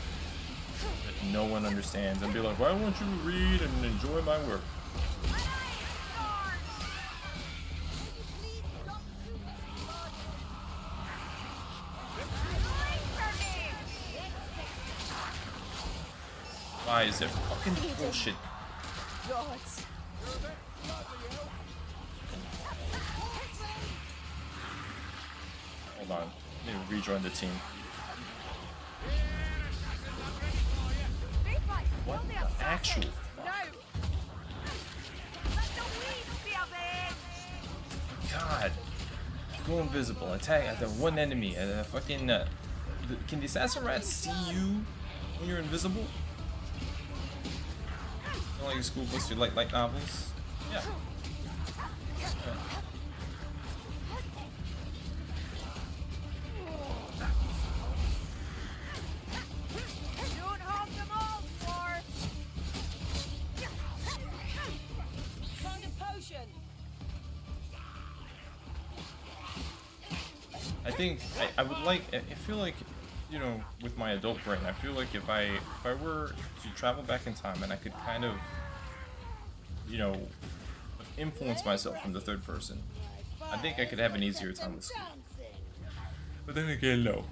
that no one understands and be like, well, I want you to read and enjoy my work. Why is there fucking bullshit? Gods. Hold on, I need to rejoin the team. What the actual fuck? God. Go invisible, attack at the one enemy, and fucking can the assassin rats see you when you're invisible? Don't like your school books, you like light novels? Yeah. Don't harm them all, War. Found a potion. I think I would like. I feel like, you know, with my adult brain, I feel like if I were to travel back in time and I could kind of, you know, influence myself from the third person, I think I could have an easier time with school. But then again, no.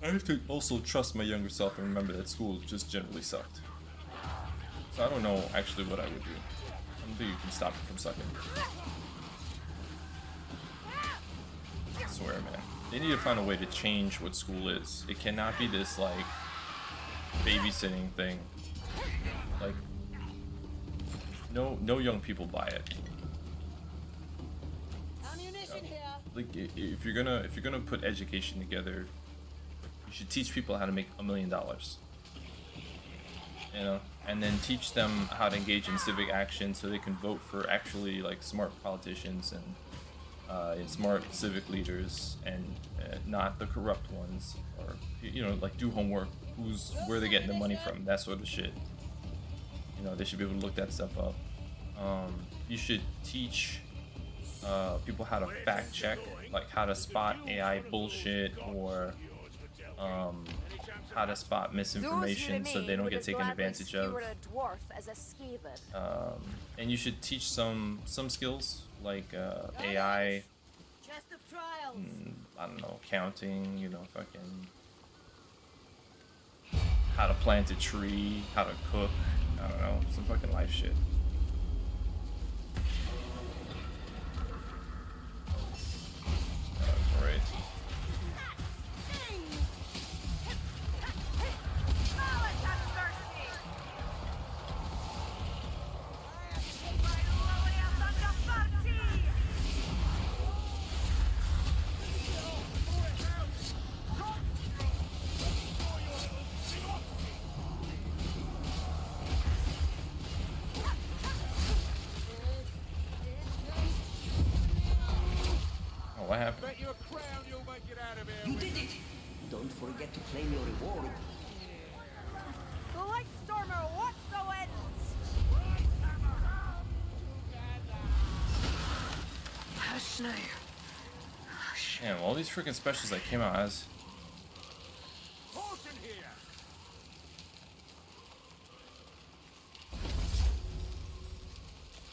I have to also trust my younger self and remember that school just generally sucked. So I don't know actually what I would do. I don't think you can stop it from sucking. I swear, man. They need to find a way to change what school is. It cannot be this, like, babysitting thing. Like, no young people buy it. Ammunition here. Like, if you're gonna put education together, you should teach people how to make $1 million. You know, and then teach them how to engage in civic action so they can vote for actually like smart politicians and smart civic leaders, and not the corrupt ones, or, you know, like, do homework, where they're getting the money from, that sort of shit. You know, they should be able to look that stuff up. You should teach people how to fact check, like how to spot AI bullshit, or how to spot misinformation so they don't get taken advantage of. And you should teach some skills like AI, Chest of trials. I don't know, counting, you know, fucking how to plant a tree, how to cook, I don't know, some fucking life shit. Great. What happened? Bet you a crown you'll make it out of here. You did it! Don't forget to claim your reward. The light stormer, what the ends? Damn, all these freaking specials that came out as. Potion here.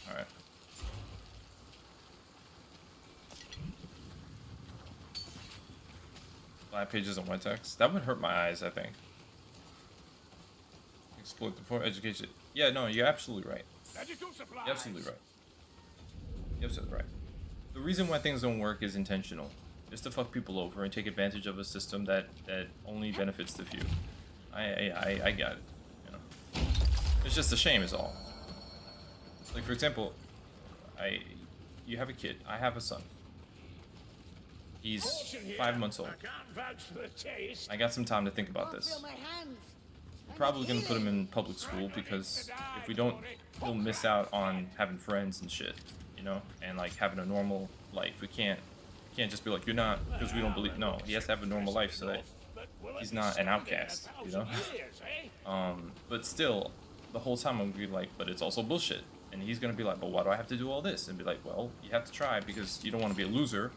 Alright. Black pages and white text. That would hurt my eyes, I think. Exploit the poor education. Yeah, no, you're absolutely right. Magical supplies. You're absolutely right. You're absolutely right. The reason why things don't work is intentional. Just to fuck people over and take advantage of a system that only benefits the few. I got it. You know, it's just a shame, is all. Like, for example, you have a kid. I have a son. He's 5 months old. I got some time to think about this. We're probably gonna put him in public school because if we don't, he'll miss out on having friends and shit, you know, and like having a normal life. We can't just be like, you're not, because we don't believe. No, he has to have a normal life so that he's not an outcast, you know. But still, the whole time I'm gonna be like, but it's also bullshit. And he's gonna be like, but why do I have to do all this? And be like, well, you have to try because you don't want to be a loser.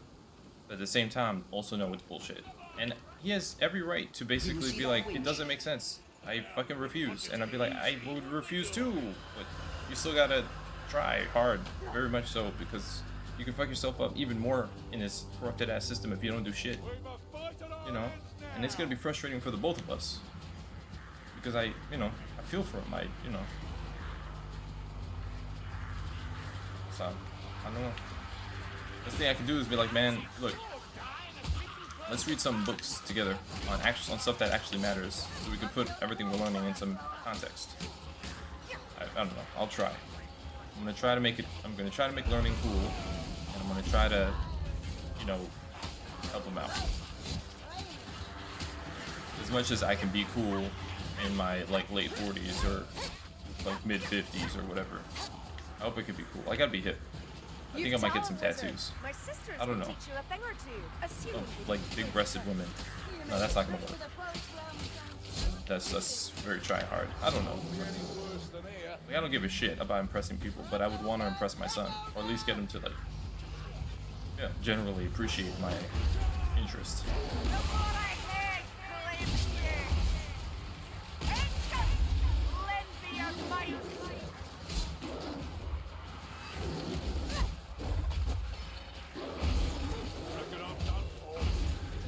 But at the same time, also know it's bullshit. And he has every right to basically be like, it doesn't make sense. I fucking refuse. And I'd be like, I would refuse too. But you still gotta try hard, very much so, because you can fuck yourself up even more in this corrupted ass system if you don't do shit. You know? And it's gonna be frustrating for the both of us. Because I feel for him. So, I don't know. Best thing I can do is be like, man, look, let's read some books together on stuff that actually matters, so we can put everything we're learning in some context. I don't know. I'll try. I'm gonna try to make learning cool, and I'm gonna try to, help him out as much as I can be cool in my like late 40s or like mid 50s or whatever. I hope it could be cool. I gotta be hip. I think I might get some tattoos. I don't know. Like big-breasted women. No, that's not gonna work. That's very try-hard. I don't know. Like, I don't give a shit about impressing people, but I would want to impress my son, or at least get him to like, generally appreciate my interest.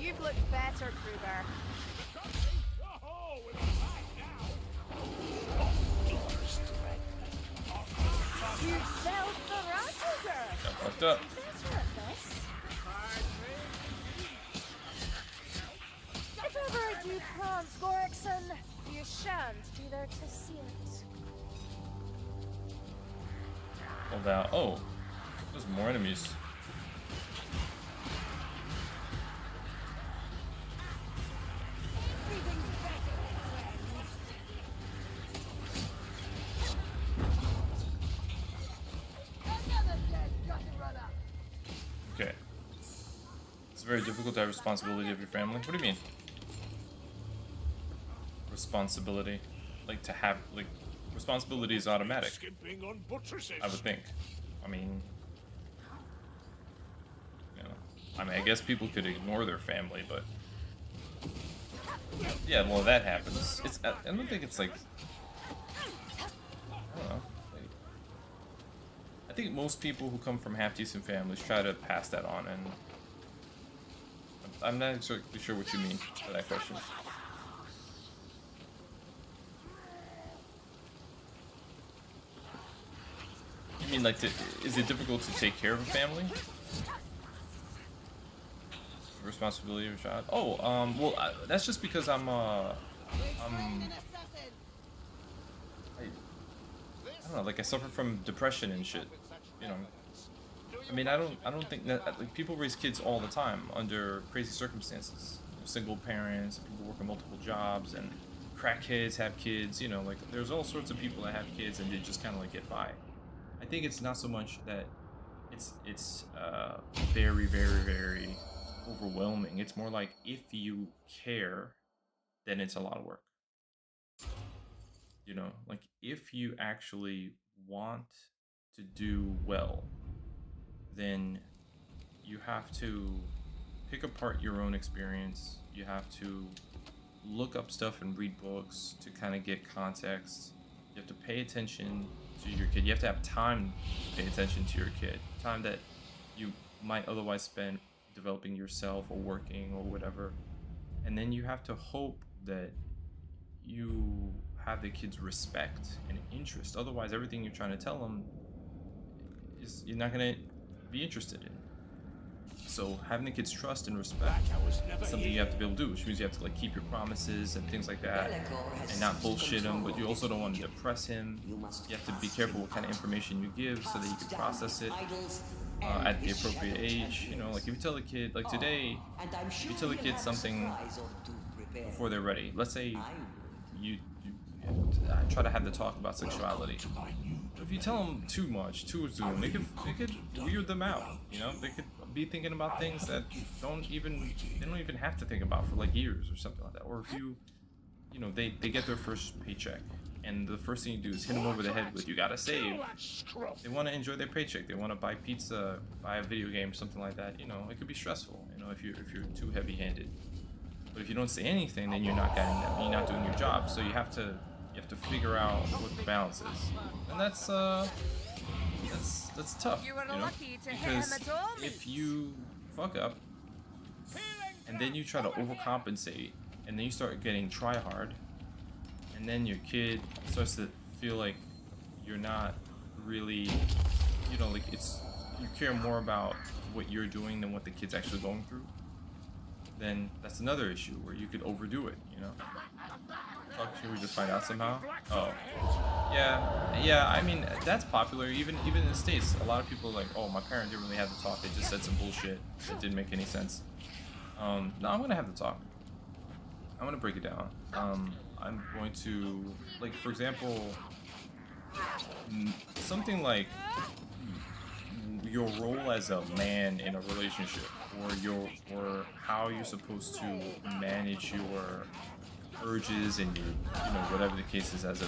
You've looked better, Kruger. You felt the Rattiger. Got fucked up. Better at this. If ever I do prance, Gorikson, you shan't be there to see it. Hold out. Oh, there's more enemies. Okay. It's very difficult to have responsibility of your family. What do you mean? Responsibility? Like to have, like, responsibility is automatic. I would think. I mean, I guess people could ignore their family, but yeah, well, that happens. I don't think it's like, I don't know. I think most people who come from half-decent families try to pass that on, and I'm not exactly sure what you mean by that question. You mean like, is it difficult to take care of a family? Responsibility of a child? Oh, well, that's just because I don't know, like I suffer from depression and shit, I mean, I don't think that, like, people raise kids all the time under crazy circumstances. Single parents, people working multiple jobs, and crackheads have kids, like there's all sorts of people that have kids and they just kind of like get by. I think it's not so much that it's very, very, very overwhelming. It's more like if you care, then it's a lot of work. Like if you actually want to do well, then you have to pick apart your own experience. You have to look up stuff and read books to kind of get context. You have to pay attention to your kid. You have to have time to pay attention to your kid. Time that you might otherwise spend developing yourself or working or whatever. And then you have to hope that you have the kids respect and interest. Otherwise, everything you're trying to tell them is you're not going to be interested in. So having the kids trust and respect is something you have to be able to do, which means you have to like keep your promises and things like that, and not bullshit him. But you also don't want to depress him. You have to be careful what kind of information you give so that you can process it at the appropriate age. You know, like if you tell a kid, like today, if you tell a kid something before they're ready. Let's say you try to have the talk about sexuality. If you tell them too much, too soon, it could weird them out. You know, they could be thinking about things that they don't even have to think about for like years or something like that. Or if you know, they get their first paycheck, and the first thing you do is hit them over the head with, you gotta save. They want to enjoy their paycheck. They want to buy pizza, buy a video game, something like that. You know, it could be stressful. You know, if you're too heavy-handed. But if you don't say anything, then you're not doing your job. So you have to figure out what the balance is, and that's tough. You know, because if you fuck up and then you try to overcompensate, and then you start getting try hard, and then your kid starts to feel like you're not really, you know, like you care more about what you're doing than what the kid's actually going through, then that's another issue where you could overdo it, you know. Should we just find out somehow? Oh, yeah. I mean, that's popular. Even in the States, a lot of people are like, oh, my parent didn't really have the talk. They just said some bullshit that didn't make any sense. No, I'm gonna have the talk. I'm gonna break it down. I'm going to, like, for example, something like your role as a man in a relationship, or how you're supposed to manage your urges and your, you know, whatever the case is as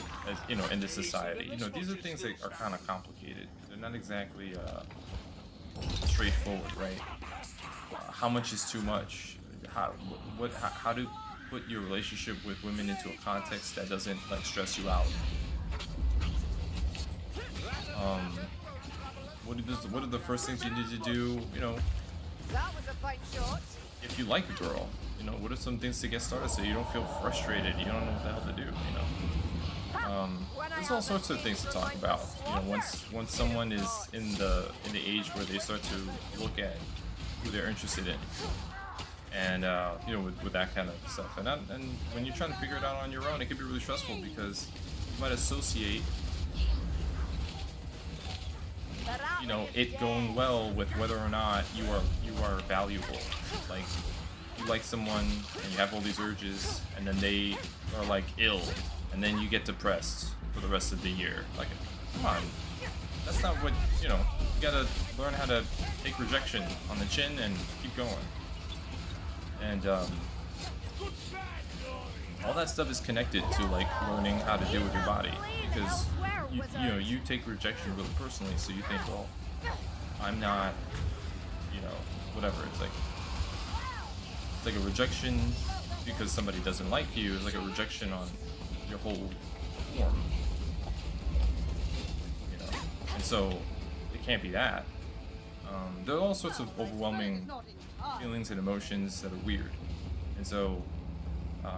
you know, in this society. You know, these are things that are kind of complicated. They're not exactly straightforward, right? How much is too much? How to put your relationship with women into a context that doesn't like stress you out. What are the first things you need to do? You know, That was a fine shot. if you like a girl, you know, what are some things to get started so you don't feel frustrated, you don't know what the hell to do, you know? There's all sorts of things to talk about. You know, once someone is in the age where they start to look at who they're interested in, and you know, with that kind of stuff. And when you're trying to figure it out on your own, it can be really stressful because you might associate, you know, it going well with whether or not you are valuable. Like, you like someone and you have all these urges, and then they are like ill, and then you get depressed for the rest of the year. Like, come on, that's not what, you know. You gotta learn how to take rejection on the chin and keep going. And all that stuff is connected to like learning how to deal with your body, because you know, you take rejection really personally, so you think, well, I'm not, you know, whatever. It's like a rejection because somebody doesn't like you. It's like a rejection on your whole form, you know. And so it can't be that. There are all sorts of overwhelming feelings and emotions that are weird, and so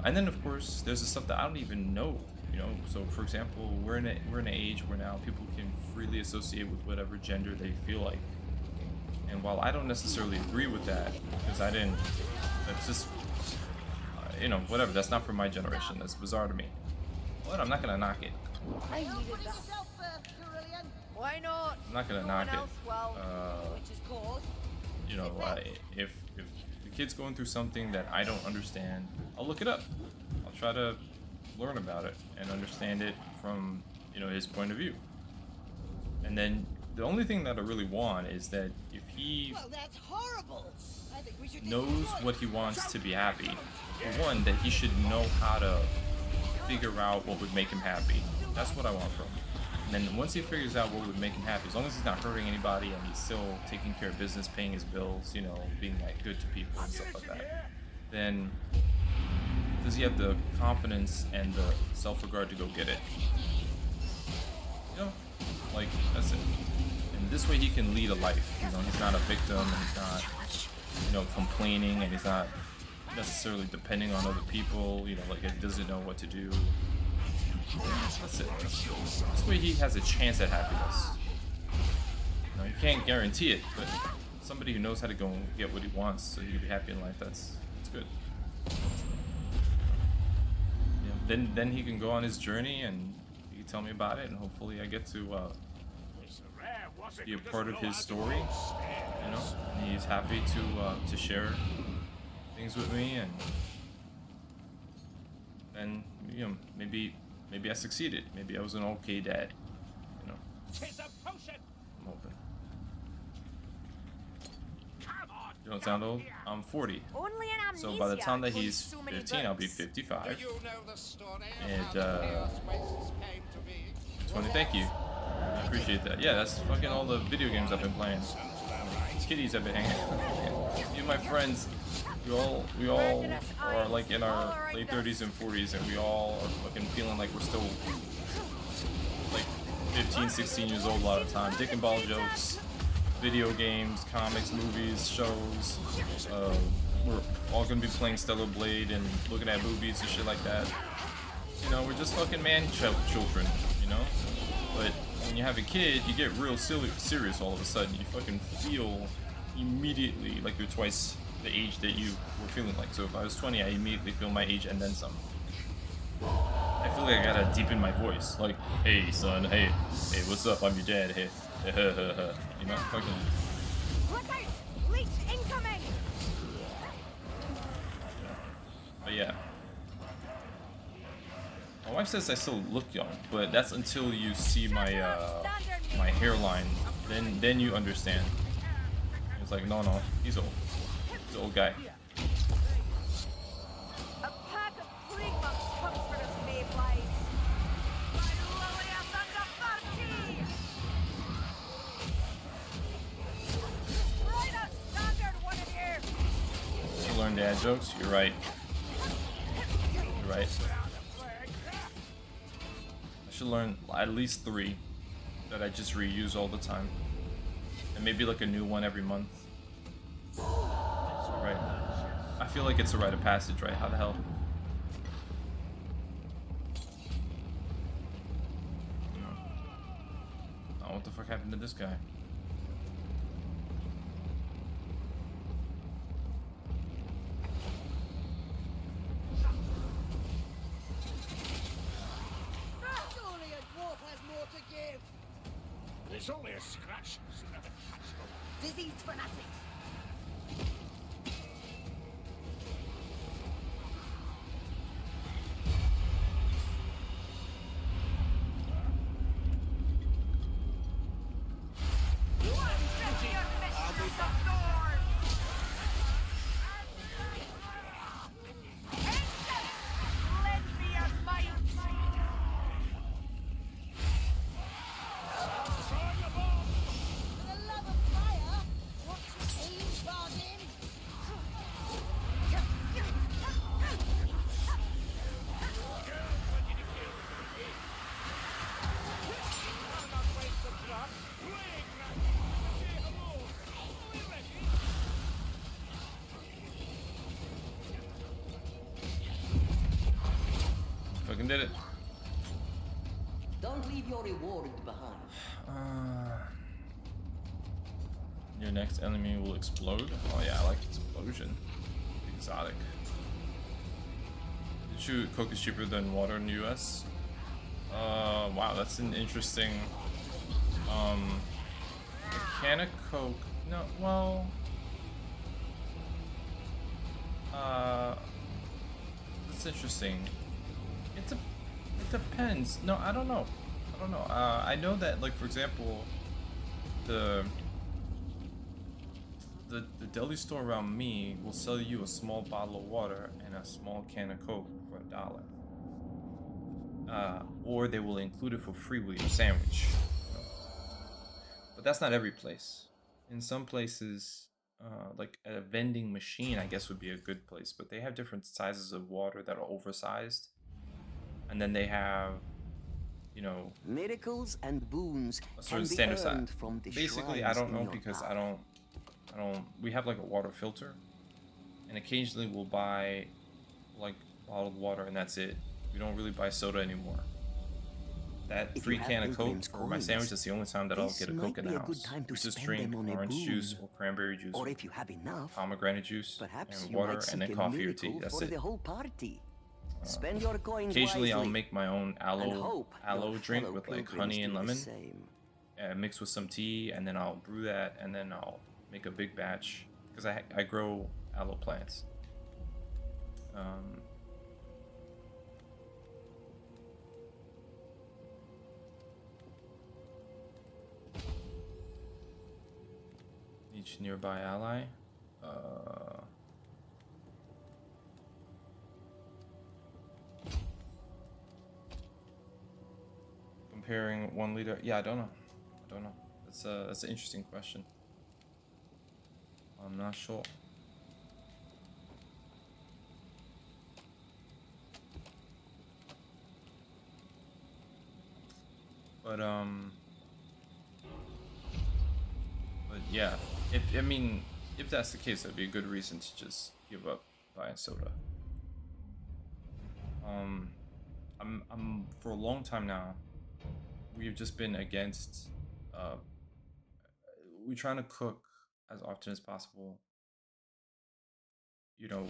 and then of course there's the stuff that I don't even know, you know. So for example, we're in an age where now people can freely associate with whatever gender they feel like, and while I don't necessarily agree with that, because that's just you know, whatever, that's not for my generation, that's bizarre to me, but I'm not gonna knock it. I needed that. Why not? I'm not gonna knock it. Which is cause. You know, if the kid's going through something that I don't understand, I'll look it up. I'll try to learn about it and understand it from, you know, his point of view. And then the only thing that I really want is that if he That's horrible. I think we should knows what he wants to be happy, for one, that he should know how to figure out what would make him happy. That's what I want from him. And then once he figures out what would make him happy, as long as he's not hurting anybody and he's still taking care of business, paying his bills, you know, being like good to people and stuff like that, then does he have the confidence and the self-regard to go get it? You know, like, that's it. And this way he can lead a life. You know, he's not a victim, and he's not, you know, complaining, and he's not necessarily depending on other people, you know, like he doesn't know what to do. That's it. This way he has a chance at happiness. You know, you can't guarantee it, but somebody who knows how to go and get what he wants so he can be happy in life, that's good. Yeah, then he can go on his journey and he can tell me about it, and hopefully I get to be a part of his story, you know, and he's happy to share things with me, and you know, maybe I succeeded, maybe I was an okay dad, you know. I'm hoping. You don't sound old? I'm 40. So by the time that he's 15, I'll be 55. And 20, thank you. I appreciate that. Yeah, that's fucking all the video games I've been playing. These kitties I've been hanging out with. Me and my friends, we all are like in our late 30s and 40s, and we all are fucking feeling like we're still like 15, 16 years old a lot of the time. Dick and ball jokes, video games, comics, movies, shows. We're all gonna be playing Stellar Blade and looking at movies and shit like that. You know, we're just fucking man children, you know? But when you have a kid, you get real serious all of a sudden. You fucking feel immediately like you're twice the age that you were feeling like. So if I was 20, I immediately feel my age and then some. I feel like I gotta deepen my voice. Like, hey son, hey, what's up? I'm your dad, hey. You know, fucking. Look out! Leech incoming! But yeah. My wife says I still look young, but that's until you see my my hairline. Then you understand. It's like, no, he's old. He's an old guy. A pack of plague monks comes for us, Mayflies. Right up, standard one of you. You learn dad jokes. You're right. You're right. I should learn at least 3 that I just reuse all the time, and maybe like a new one every month. Right. I feel like it's a rite of passage, right? How the hell? Oh, what the fuck happened to this guy? Surely a dwarf has more to give. It's only a scratch. Diseased fanatics. Fucking did it. Don't leave your reward behind. Your next enemy will explode. Oh yeah, I like explosion. Exotic. Did you Coke is cheaper than water in the US? Wow, that's an interesting. A can of Coke. No, well. That's interesting. It depends. No, I don't know. I know that, like, for example, the deli store around me will sell you a small bottle of water and a small can of Coke for $1. Or they will include it for free with your sandwich. But that's not every place. In some places, like a vending machine, I guess would be a good place. But they have different sizes of water that are oversized. And then they have, you know, miracles and boons a sort of can be standard earned size. from the Basically, I shrines don't in know your because path. I don't. We have like a water filter, and occasionally we'll buy like bottled water, and that's it. We don't really buy soda anymore. that If free you have can of Coke Pilgrim's for my coins, sandwich. That's the only time that I'll get a Coke in the this might be a house. good time to Just spend drink them on a orange boon. juice or cranberry juice, Or if you have enough, pomegranate juice, perhaps and you water, might and then seek a coffee or tea. miracle That's for it. the whole party. Spend your coins Occasionally, wisely, I'll make my own and hope aloe your drink fellow with like pilgrims honey and do the lemon, same. mixed with some tea, and then I'll brew that, and then I'll make a big batch because I grow aloe plants. Each nearby ally. Comparing one leader. Yeah, I don't know. That's an interesting question. I'm not sure. But yeah, if that's the case, that'd be a good reason to just give up buying soda. I'm for a long time now, we've just been against we're trying to cook as often as possible, you know,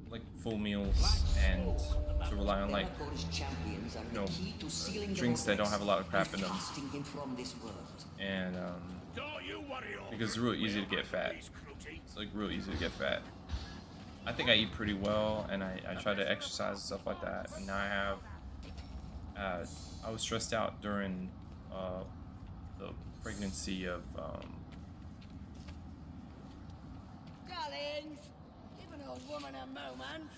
like full meals, and to rely on like, you know, drinks that don't have a lot of crap in them, and because it's real easy to get fat. It's like real easy to get fat. I think I eat pretty well, and I try to exercise and stuff like that, and now I have I was stressed out during the pregnancy of Darlings, give an old woman a moment.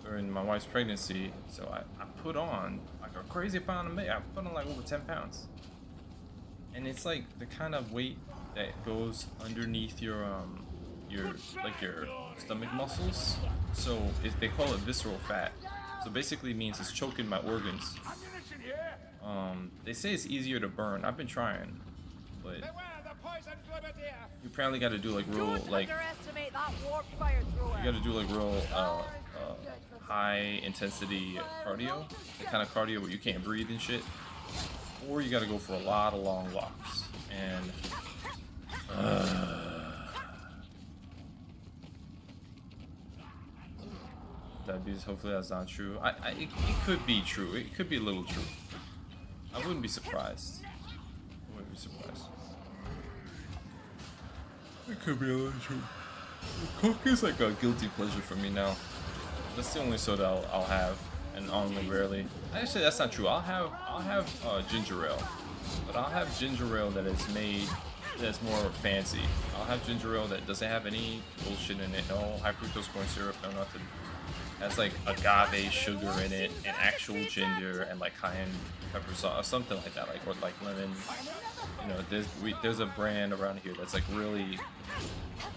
during my wife's pregnancy, so I put on like a crazy amount of weight. I put on like over 10 pounds, and it's like the kind of weight that goes underneath your stomach muscles. So they call it visceral fat. So basically it means it's choking my organs. They say it's easier to burn. I've been trying, but you apparently got to do like real high intensity cardio, the kind of cardio where you can't breathe and shit, or you got to go for a lot of long walks. And diabetes, hopefully that's not true. It could be true. It could be a little true. I wouldn't be surprised. It could be a little true. Coke is like a guilty pleasure for me now. That's the only soda I'll have, and only rarely. Actually, that's not true. I'll have ginger ale, but I'll have ginger ale that is made that's more fancy. I'll have ginger ale that doesn't have any bullshit in it. No high fructose corn syrup, no nothing. Has like agave sugar in it, and actual ginger, and like cayenne pepper sauce, something like that, or like lemon. You know, there's a brand around here that's like really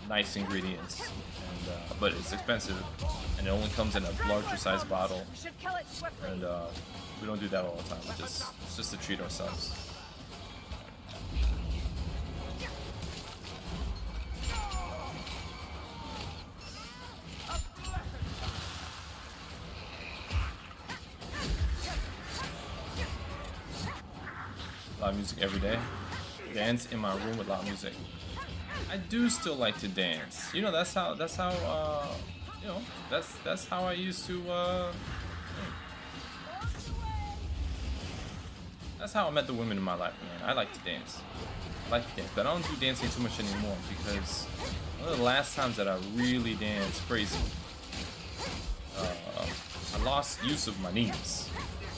nice ingredients, and but it's expensive, and it only comes in a larger size bottle. And we don't do that all the time. It's just to treat ourselves. Loud music every day. Dance in my room with loud music. I do still like to dance. You know, that's how you know, that's how I used to that's how I met the women in my life, man. I like to dance. But I don't do dancing too much anymore, because one of the last times that I really danced crazy, I lost use of my knees.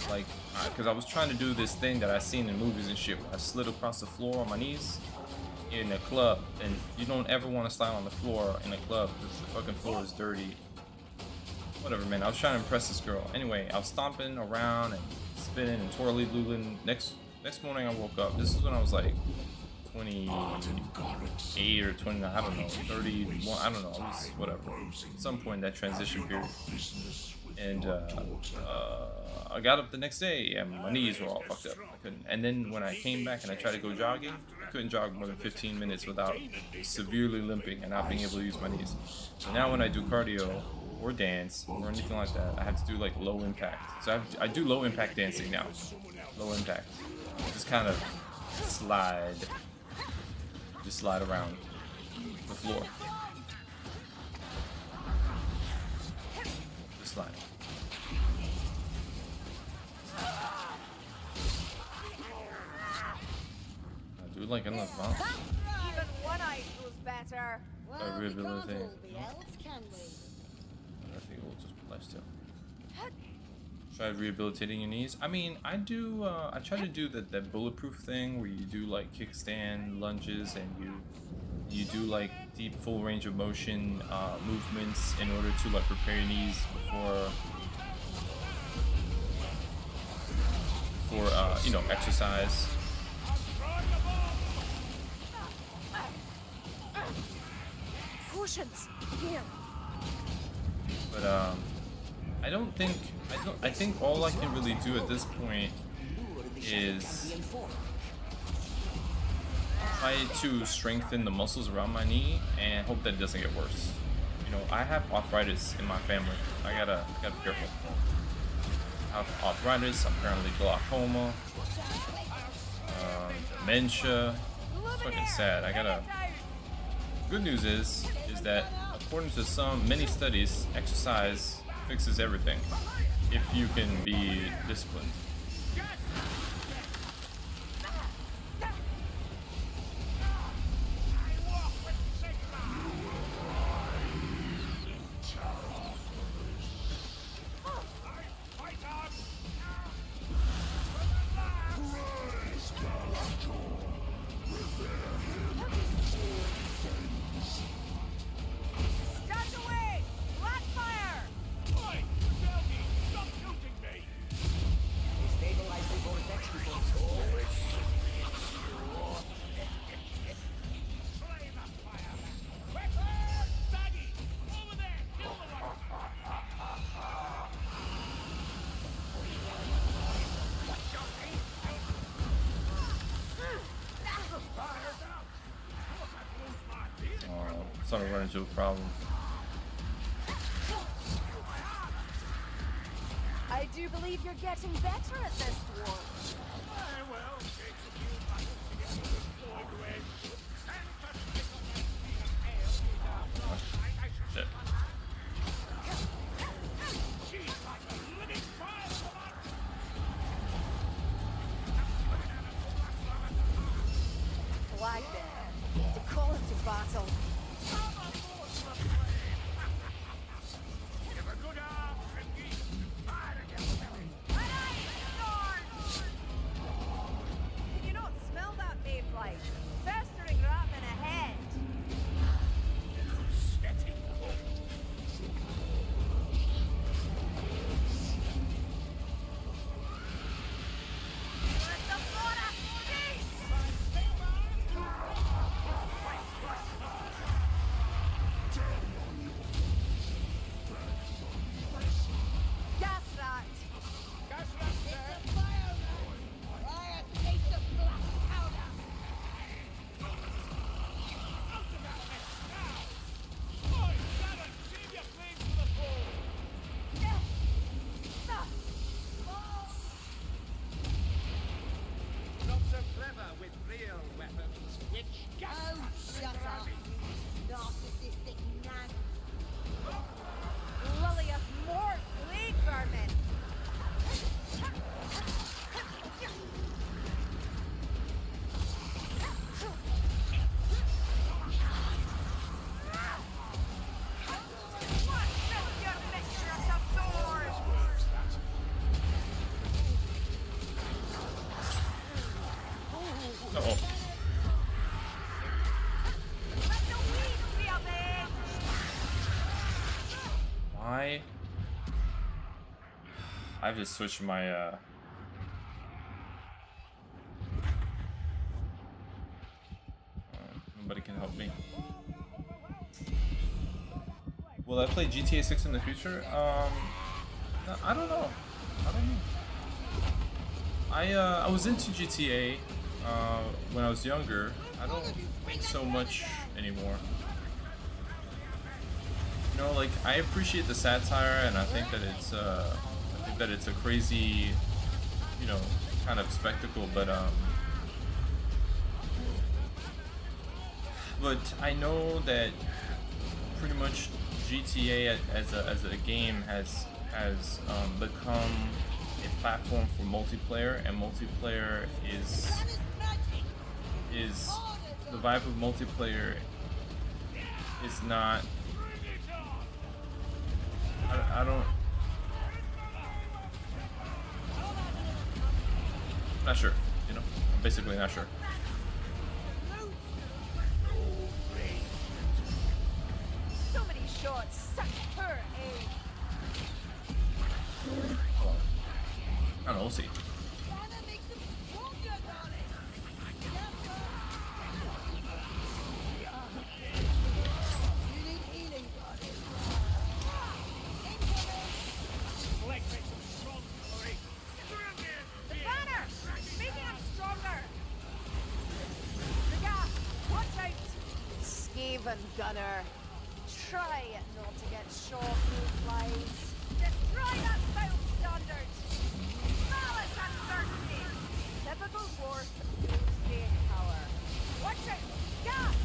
Like, because I was trying to do this thing that I seen in movies and shit, where I slid across the floor on my knees in a club, and you don't ever want to slide on the floor in a club because the fucking floor is dirty. Whatever, man. I was trying to impress this girl. Anyway, I was stomping around and spinning and twirly doodling. Next morning, I woke up. This is when I was like 28 or 29. I don't know, 31. I don't know. It was whatever. At some point in that transition period, and I got up the next day and my knees were all fucked up. I couldn't. And then when I came back and I tried to go jogging, I couldn't jog more than 15 minutes without severely limping and not being able to use my knees. So now when I do cardio, or dance or anything like that. I have to do like low impact. So I do low impact dancing now. Low impact. Just kind of slide. Just slide around the floor. Just slide. I do like enough bounce. Even one eye was better. Well, we can't all be elves, can we? I think we'll just put lifesteal. Try rehabilitating your knees. I mean, I do. I try to do that bulletproof thing where you do like kickstand lunges and you do like deep full range of motion movements in order to like prepare your knees for you know, exercise. Potions here. But I think all I can really do at this point is try to strengthen the muscles around my knee and hope that it doesn't get worse. You know, I have arthritis in my family. I gotta be careful. I have arthritis, apparently glaucoma, dementia. It's fucking sad. Good news is that according to many studies, exercise fixes everything if you can be disciplined. Starting to run into a problem. I do believe you're getting better at this, dwarf. Well, takes a few battles to get to this point, Gwen. And touch it on that tail. Shit. She's like a living firewoman. Flag there. To call him to battle. Can you not smell that mayfly? Festering rattling ahead. I've just switched my nobody can help me. Will I play GTA 6 in the future? I don't know. I was into GTA when I was younger. I don't so much anymore. You know, like, I appreciate the satire, and I think that it's a crazy, you know, kind of spectacle, but I know that pretty much GTA as a game has become a platform for multiplayer, and multiplayer is the vibe of multiplayer is not. I don't. I'm not sure. You know, I'm basically not sure. So many shots, such poor aim. I don't know. We'll see. Gunner, try not to get shot, mayflies. Destroy that foul standard! Malice and thirsty! Typical dwarf, gain power. Watch out! Gas!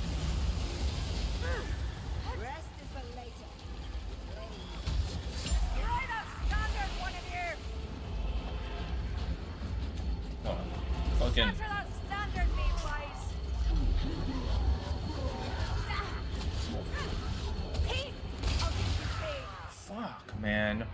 Rest is for later. Destroy that standard, one of you! Oh, fucking. Shatter that standard, mayflies! Fuck, man.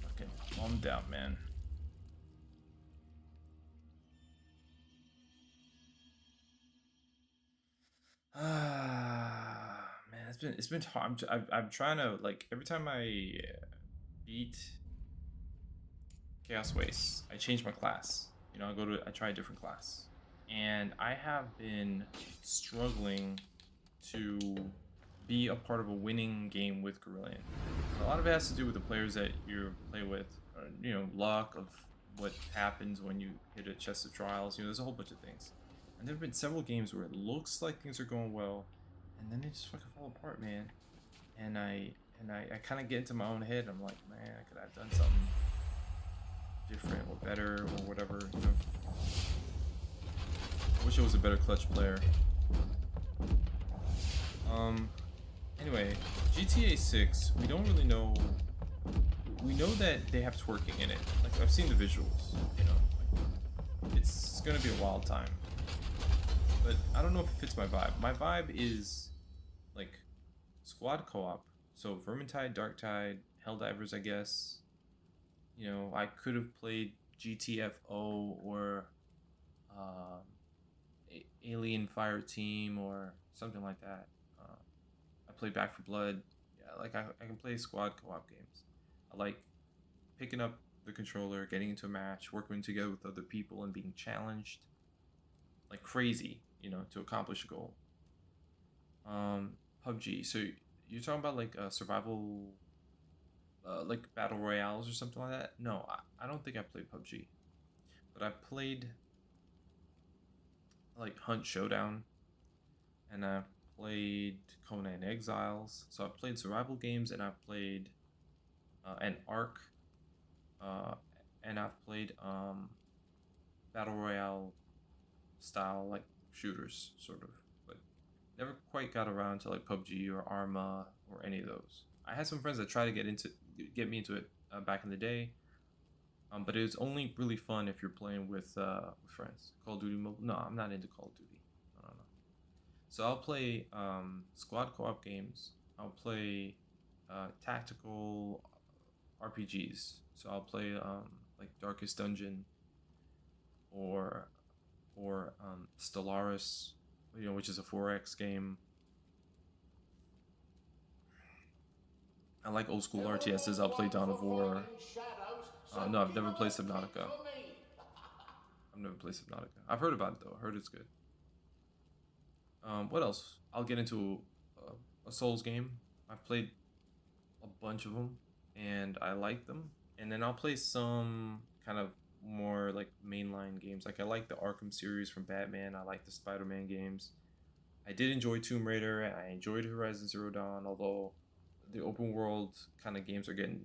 Fucking bummed out, man. Man, it's been hard. I'm trying to, like, every time I beat Chaos Waste, I change my class. You know, I try a different class, and I have been struggling to be a part of a winning game with Guerrillion. A lot of it has to do with the players that you play with, or, you know, luck of what happens when you hit a chest of trials. You know, there's a whole bunch of things. And there have been several games where it looks like things are going well, and then they just fucking fall apart, man. And I kind of get into my own head. I'm like, man, I could have done something different or better or whatever, you know. I wish I was a better clutch player. Anyway, GTA 6, we don't really know. We know that they have twerking in it. Like, I've seen the visuals, you know. Like, it's gonna be a wild time. But I don't know if it fits my vibe. My vibe is, like, squad co-op. So Vermintide, Darktide, Helldivers, I guess. You know, I could have played GTFO or Alien Fire Team or something like that. I played Back 4 Blood. Yeah, like I can play squad co-op games. I like picking up the controller, getting into a match, working together with other people, and being challenged like crazy, you know, to accomplish a goal. PUBG. So you're talking about like survival, like battle royales or something like that? No, I don't think I played PUBG, but I played like Hunt Showdown, and I played Conan Exiles. So I played survival games, and I played an Ark, and I've played battle royale style like shooters, sort of, but never quite got around to like PUBG or Arma or any of those. I had some friends that tried to get me into it back in the day, but it was only really fun if you're playing with friends. Call of Duty Mobile. No, I'm not into Call of Duty. I don't know. So I'll play squad co-op games. I'll play tactical RPGs. So I'll play like Darkest Dungeon or Stellaris, you know, which is a 4X game. I like old school RTSs. I'll play Dawn of War. No, I've never played Subnautica. I've heard about it though. I heard it's good. What else? I'll get into a Souls game. I've played a bunch of them, and I like them. And then I'll play some kind of more like mainline games. Like I like the Arkham series from Batman. I like the Spider-Man games. I did enjoy Tomb Raider, and I enjoyed Horizon Zero Dawn, although the open world kind of games are getting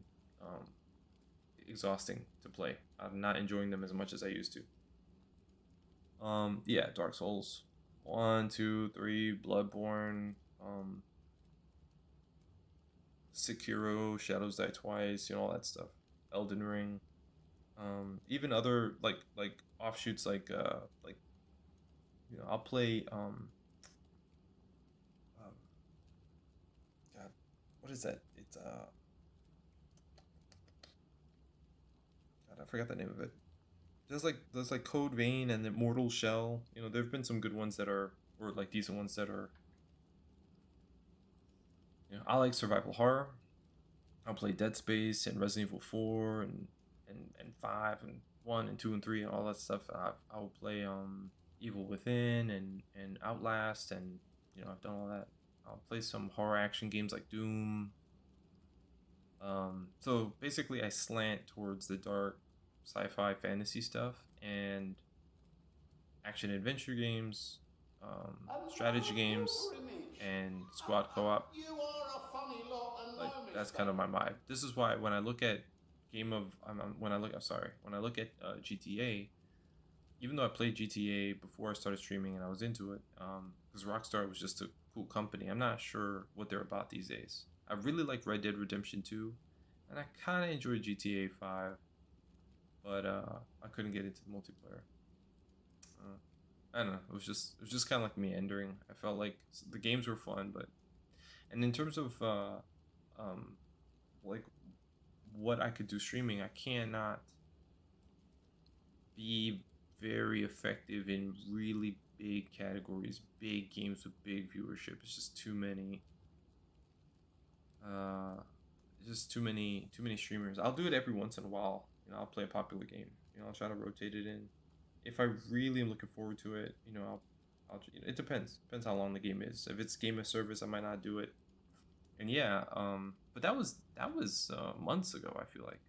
exhausting to play. I'm not enjoying them as much as I used to. Yeah, Dark Souls 1, 2, 3, Bloodborne, Sekiro, Shadows Die Twice, you know, all that stuff. Elden Ring. Even other like offshoots like you know, I'll play God, what is that? It's God, I forgot the name of it. There's like Code Vein and Immortal Shell. You know, there've been some good ones that are, or like decent ones that are. You know, I like survival horror. I'll play Dead Space and Resident Evil 4 and 5 and 1 and 2 and 3 and all that stuff. I'll play Evil Within and Outlast, and you know, I've done all that. I'll play some horror action games like Doom. So basically I slant towards the dark sci-fi fantasy stuff and action adventure games, strategy games, and squad co-op. Like that's kind of my vibe. This is why when I look at when I look GTA, even though I played GTA before I started streaming and I was into it, because Rockstar was just a cool company. I'm not sure what they're about these days. I really like Red Dead Redemption 2, and I kind of enjoyed GTA 5, but I couldn't get into the multiplayer. I don't know. It was just kind of like meandering. I felt like the games were fun, but and in terms of like what I could do streaming, I cannot be very effective in really big categories, big games with big viewership. It's just too many. Just too many streamers. I'll do it every once in a while. You know, I'll play a popular game. You know, I'll try to rotate it in. If I really am looking forward to it, you know, you know, it depends. Depends how long the game is. If it's game of service, I might not do it. And yeah, but that was months ago. I feel like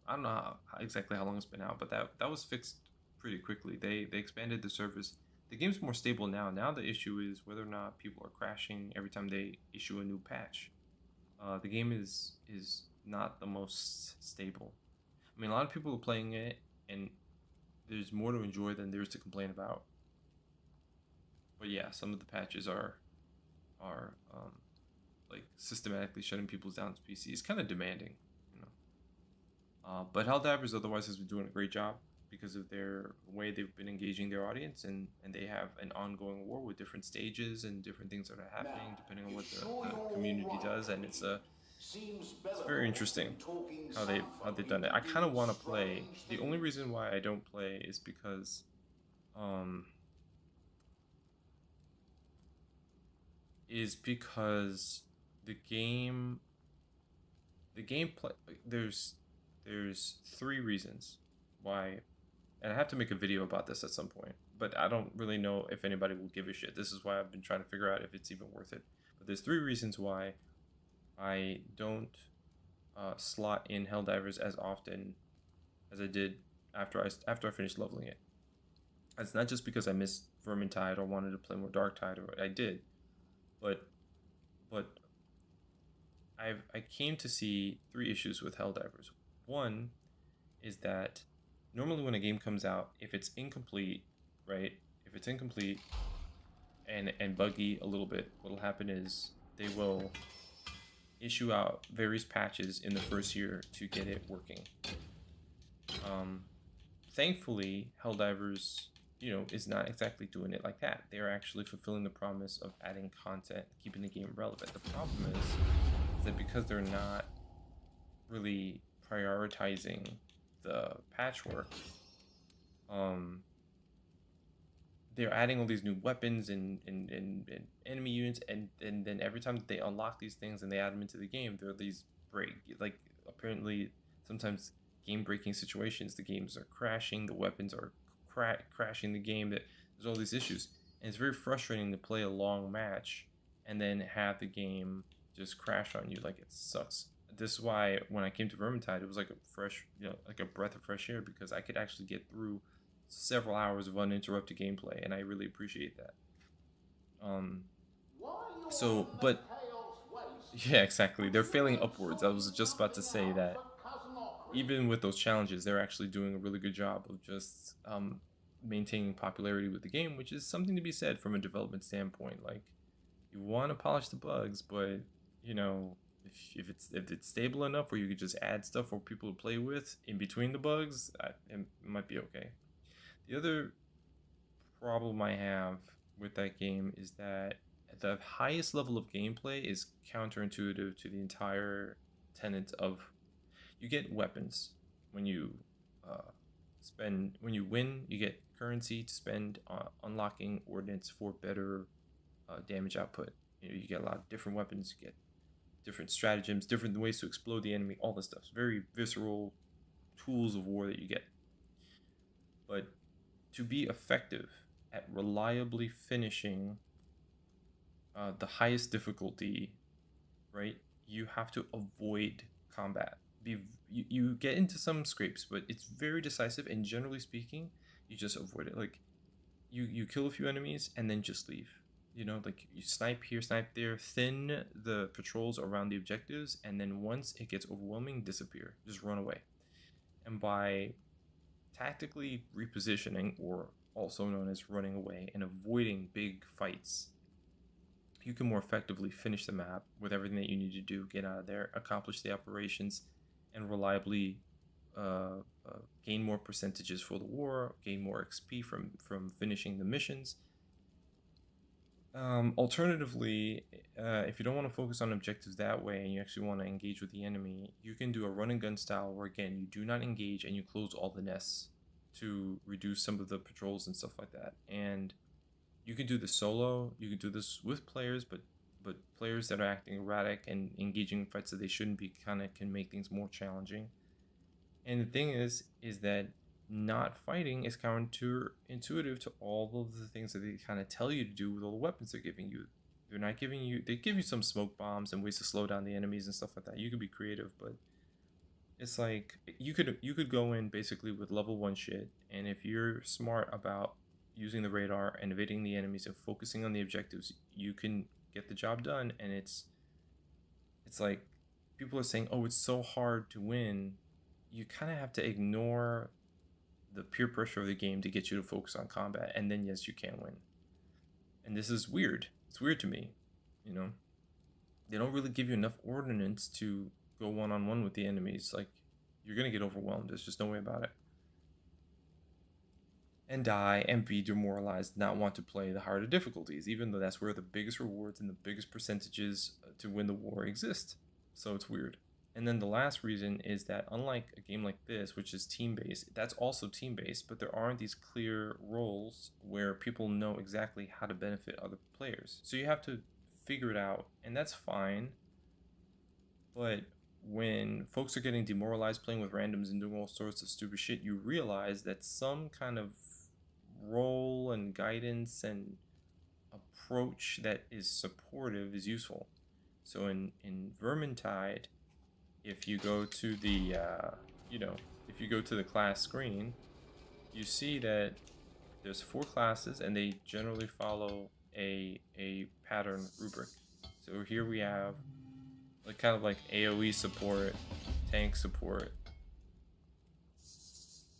I don't know exactly how long it's been out, but that was fixed pretty quickly. They expanded the service. The game's more stable now. Now the issue is whether or not people are crashing every time they issue a new patch. The game is not the most stable. I mean, a lot of people are playing it, and there's more to enjoy than there is to complain about. But yeah, some of the patches are like systematically shutting people down's PC. It's kind of demanding, you know. But Helldivers otherwise has been doing a great job because of their way they've been engaging their audience, and they have an ongoing war with different stages and different things that are happening depending on what the community does, and it's very interesting how they've done it. I kind of want to play. The only reason why I don't play is because the gameplay, there's three reasons why, and I have to make a video about this at some point, but I don't really know if anybody will give a shit. This is why I've been trying to figure out if it's even worth it. But there's three reasons why I don't slot in Helldivers as often as I did after I finished leveling it. It's not just because I missed Vermintide or wanted to play more Darktide, or I did, but I came to see three issues with Helldivers. One is that normally when a game comes out, if it's incomplete, right? If it's incomplete and buggy a little bit, what'll happen is they will issue out various patches in the first year to get it working. Thankfully, Helldivers, you know, is not exactly doing it like that. They're actually fulfilling the promise of adding content, keeping the game relevant. The problem is that because they're not really prioritizing the patchwork, they're adding all these new weapons and enemy units, and then every time they unlock these things and they add them into the game, there are these apparently sometimes game-breaking situations. The games are crashing, the weapons are crashing the game, that there's all these issues, and it's very frustrating to play a long match and then have the game just crash on you. Like, it sucks. This is why when I came to Vermintide, it was like a fresh, like a breath of fresh air, because I could actually get through several hours of uninterrupted gameplay, and I really appreciate that. So, but yeah, exactly. They're failing upwards. I was just about to say that even with those challenges, they're actually doing a really good job of just maintaining popularity with the game, which is something to be said from a development standpoint. Like, you want to polish the bugs, but you know, if it's stable enough where you could just add stuff for people to play with in between the bugs, it might be okay. The other problem I have with that game is that the highest level of gameplay is counterintuitive to the entire tenet of, you get weapons when you when you win, you get currency to spend unlocking ordnance for better damage output. You get a lot of different weapons, you get different stratagems, different ways to explode the enemy, all this stuff. It's very visceral tools of war that you get. But to be effective at reliably finishing the highest difficulty, right, you have to avoid combat. You get into some scrapes, but it's very decisive, and generally speaking, you just avoid it. Like, you kill a few enemies and then just leave. Like, you snipe here, snipe there, thin the patrols around the objectives, and then once it gets overwhelming, disappear. Just run away. And by tactically repositioning, or also known as running away, and avoiding big fights, you can more effectively finish the map with everything that you need to do, get out of there, accomplish the operations, and reliably gain more percentages for the war, gain more XP from finishing the missions. Alternatively, if you don't want to focus on objectives that way and you actually want to engage with the enemy, you can do a run and gun style where, again, you do not engage and you close all the nests to reduce some of the patrols and stuff like that. And you can do this solo, you can do this with players, but players that are acting erratic and engaging in fights that they shouldn't be kind of can make things more challenging. And the thing is that not fighting is counterintuitive to all of the things that they kind of tell you to do with all the weapons they're giving you. They're not giving you, they give you some smoke bombs and ways to slow down the enemies and stuff like that. You could be creative, but it's like, you could go in basically with level 1 shit, and if you're smart about using the radar and evading the enemies and focusing on the objectives, you can get the job done. And it's like, people are saying, oh, it's so hard to win. You kind of have to ignore the peer pressure of the game to get you to focus on combat, and then yes, you can win. And this is weird. It's weird to me. They don't really give you enough ordnance to go one-on-one with the enemies. Like, you're gonna get overwhelmed. There's just no way about it. And die and be demoralized, not want to play the harder difficulties, even though that's where the biggest rewards and the biggest percentages to win the war exist. So it's weird. And then the last reason is that, unlike a game like this, which is team-based, that's also team-based, but there aren't these clear roles where people know exactly how to benefit other players. So you have to figure it out, and that's fine. But when folks are getting demoralized playing with randoms and doing all sorts of stupid shit, you realize that some kind of role and guidance and approach that is supportive is useful. So in Vermintide, if you go to the if you go to the class screen, you see that there's 4 classes and they generally follow a pattern rubric. So here we have like kind of like AoE support, tank support,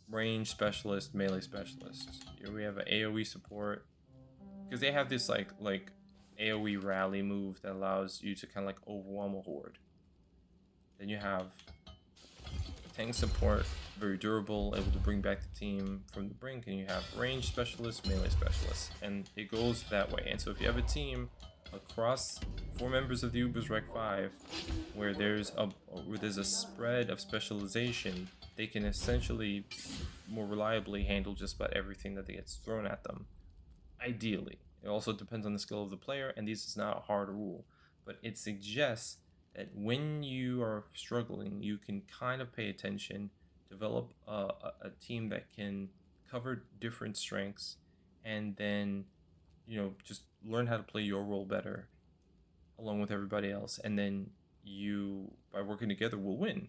range specialist, melee specialist. Here we have an AoE support, because they have this like AoE rally move that allows you to kind of like overwhelm a horde. Then you have tank support, very durable, able to bring back the team from the brink, and you have range specialist, melee specialist, and it goes that way. And so if you have a team across 4 members of the Ubersreich 5 where there's a spread of specialization, they can essentially more reliably handle just about everything that gets thrown at them. Ideally. It also depends on the skill of the player, and this is not a hard rule, but it suggests that when you are struggling, you can kind of pay attention, develop a team that can cover different strengths, and then just learn how to play your role better. along with everybody else, and then you, by working together, will win.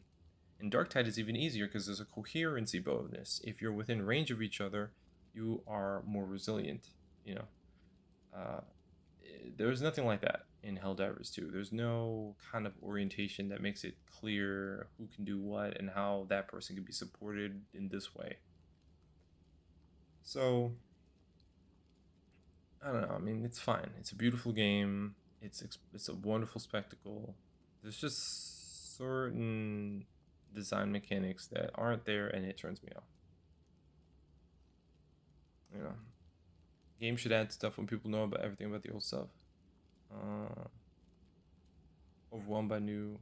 In Darktide, it's even easier because there's a coherency bonus. If you're within range of each other, you are more resilient. You know, there's nothing like that in Helldivers 2. There's no kind of orientation that makes it clear who can do what and how that person can be supported in this way. So, I don't know. I mean, it's fine. It's a beautiful game. It's a wonderful spectacle. There's just certain design mechanics that aren't there, and it turns me off. You know, games should add stuff when people know about everything about the old stuff. Overwhelmed by new.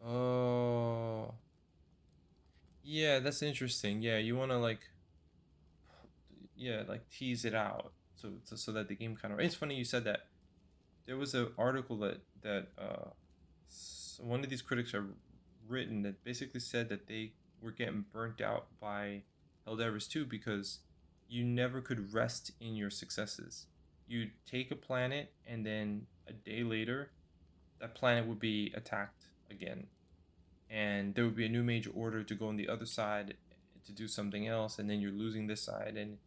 Oh, yeah, that's interesting. Yeah, you want to like, yeah, like tease it out so that the game kind of. It's funny you said that. There was an article that one of these critics have written that basically said that they were getting burnt out by Helldivers 2 because you never could rest in your successes. You'd take a planet, and then a day later, that planet would be attacked again. And there would be a new major order to go on the other side to do something else, and then you're losing this side. And,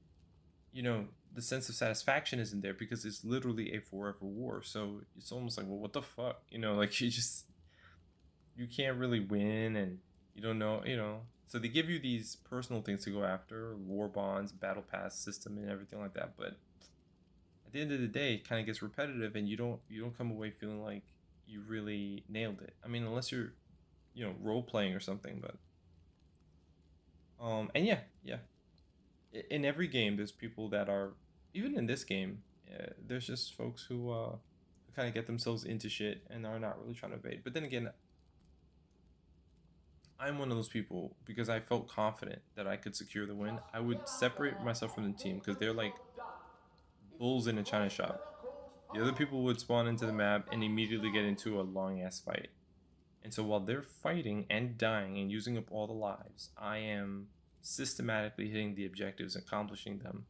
you know, the sense of satisfaction isn't there because it's literally a forever war. So it's almost like, well, what the fuck? You know, like you can't really win, and you don't know, you know. So they give you these personal things to go after, war bonds, battle pass system, and everything like that. But at the end of the day, it kind of gets repetitive, and you don't come away feeling like you really nailed it. I mean, unless you're, you know, role playing or something. But and yeah, in every game, there's people that are, even in this game, there's just folks who kind of get themselves into shit and are not really trying to evade. But then again, I'm one of those people, because I felt confident that I could secure the win. I would separate myself from the team because they're like bulls in a china shop. The other people would spawn into the map and immediately get into a long ass fight. And so while they're fighting and dying and using up all the lives, I am systematically hitting the objectives, accomplishing them.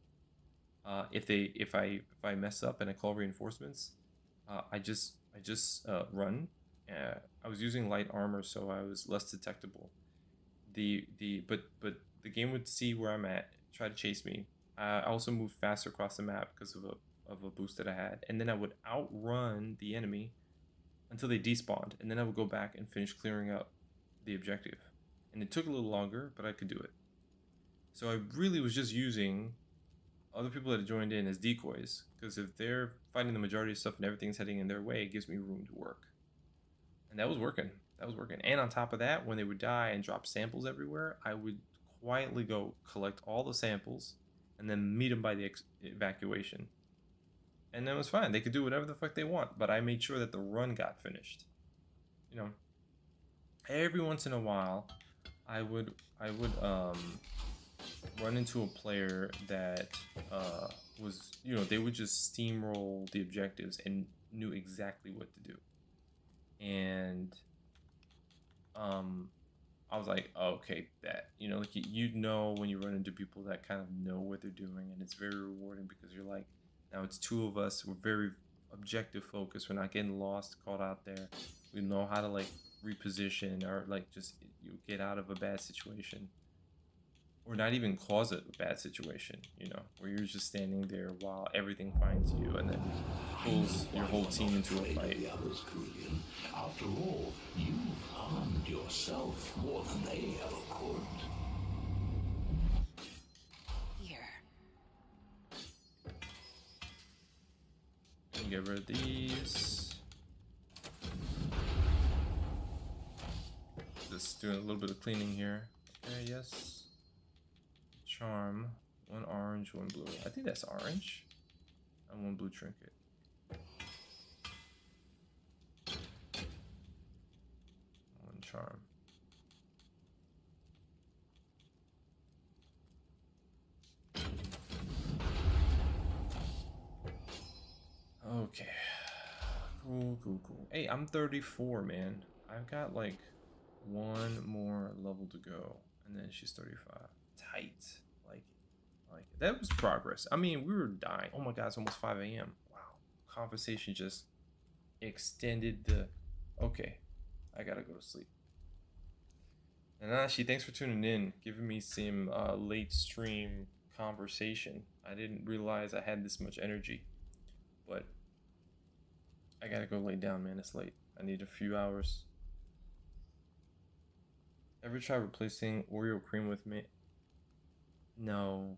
If I mess up and I call reinforcements, I just run. I was using light armor, so I was less detectable. But the game would see where I'm at, try to chase me. I also moved faster across the map because of a boost that I had, and then I would outrun the enemy until they despawned, and then I would go back and finish clearing up the objective. And it took a little longer, but I could do it. So I really was just using other people that had joined in as decoys, because if they're fighting the majority of stuff and everything's heading in their way, it gives me room to work. And that was working. And on top of that, when they would die and drop samples everywhere, I would quietly go collect all the samples and then meet them by the evacuation. And that was fine. They could do whatever the fuck they want, but I made sure that the run got finished. You know, every once in a while, I would run into a player that was, you know, they would just steamroll the objectives and knew exactly what to do. And I was like, oh, okay, that, you know, like you know when you run into people that kind of know what they're doing, and it's very rewarding because you're like, now it's two of us, we're very objective focused, we're not getting lost, caught out there, we know how to like reposition or like just you get out of a bad situation, or not even cause a bad situation, you know, where you're just standing there while everything finds you and then pulls your whole team into a fight. After all, you've harmed yourself more than they ever could. Here. Get rid of these. Just doing a little bit of cleaning here. Okay, yes. Charm. One orange, one blue. I think that's orange. And one blue trinket. One charm. Okay. Cool. Hey, I'm 34, man. I've got like one more level to go, and then she's 35. Tight. Like that was progress. I mean, we were dying. Oh my god, it's almost 5 a.m. Wow. conversation just extended the... Okay, I gotta go to sleep. And Nanashi, thanks for tuning in, giving me some late stream conversation. I didn't realize I had this much energy, but I gotta go lay down, man. It's late. I need a few hours. Ever try replacing Oreo cream with me? No,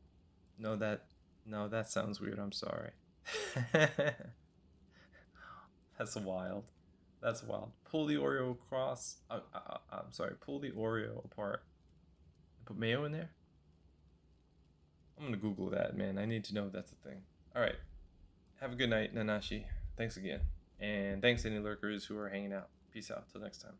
that sounds weird. I'm sorry. That's wild. That's wild. Pull the Oreo across. I'm sorry. Pull the Oreo apart. Put mayo in there. I'm gonna Google that, man. I need to know if that's a thing. All right. Have a good night, Nanashi. Thanks again, and thanks to any lurkers who are hanging out. Peace out. Till next time.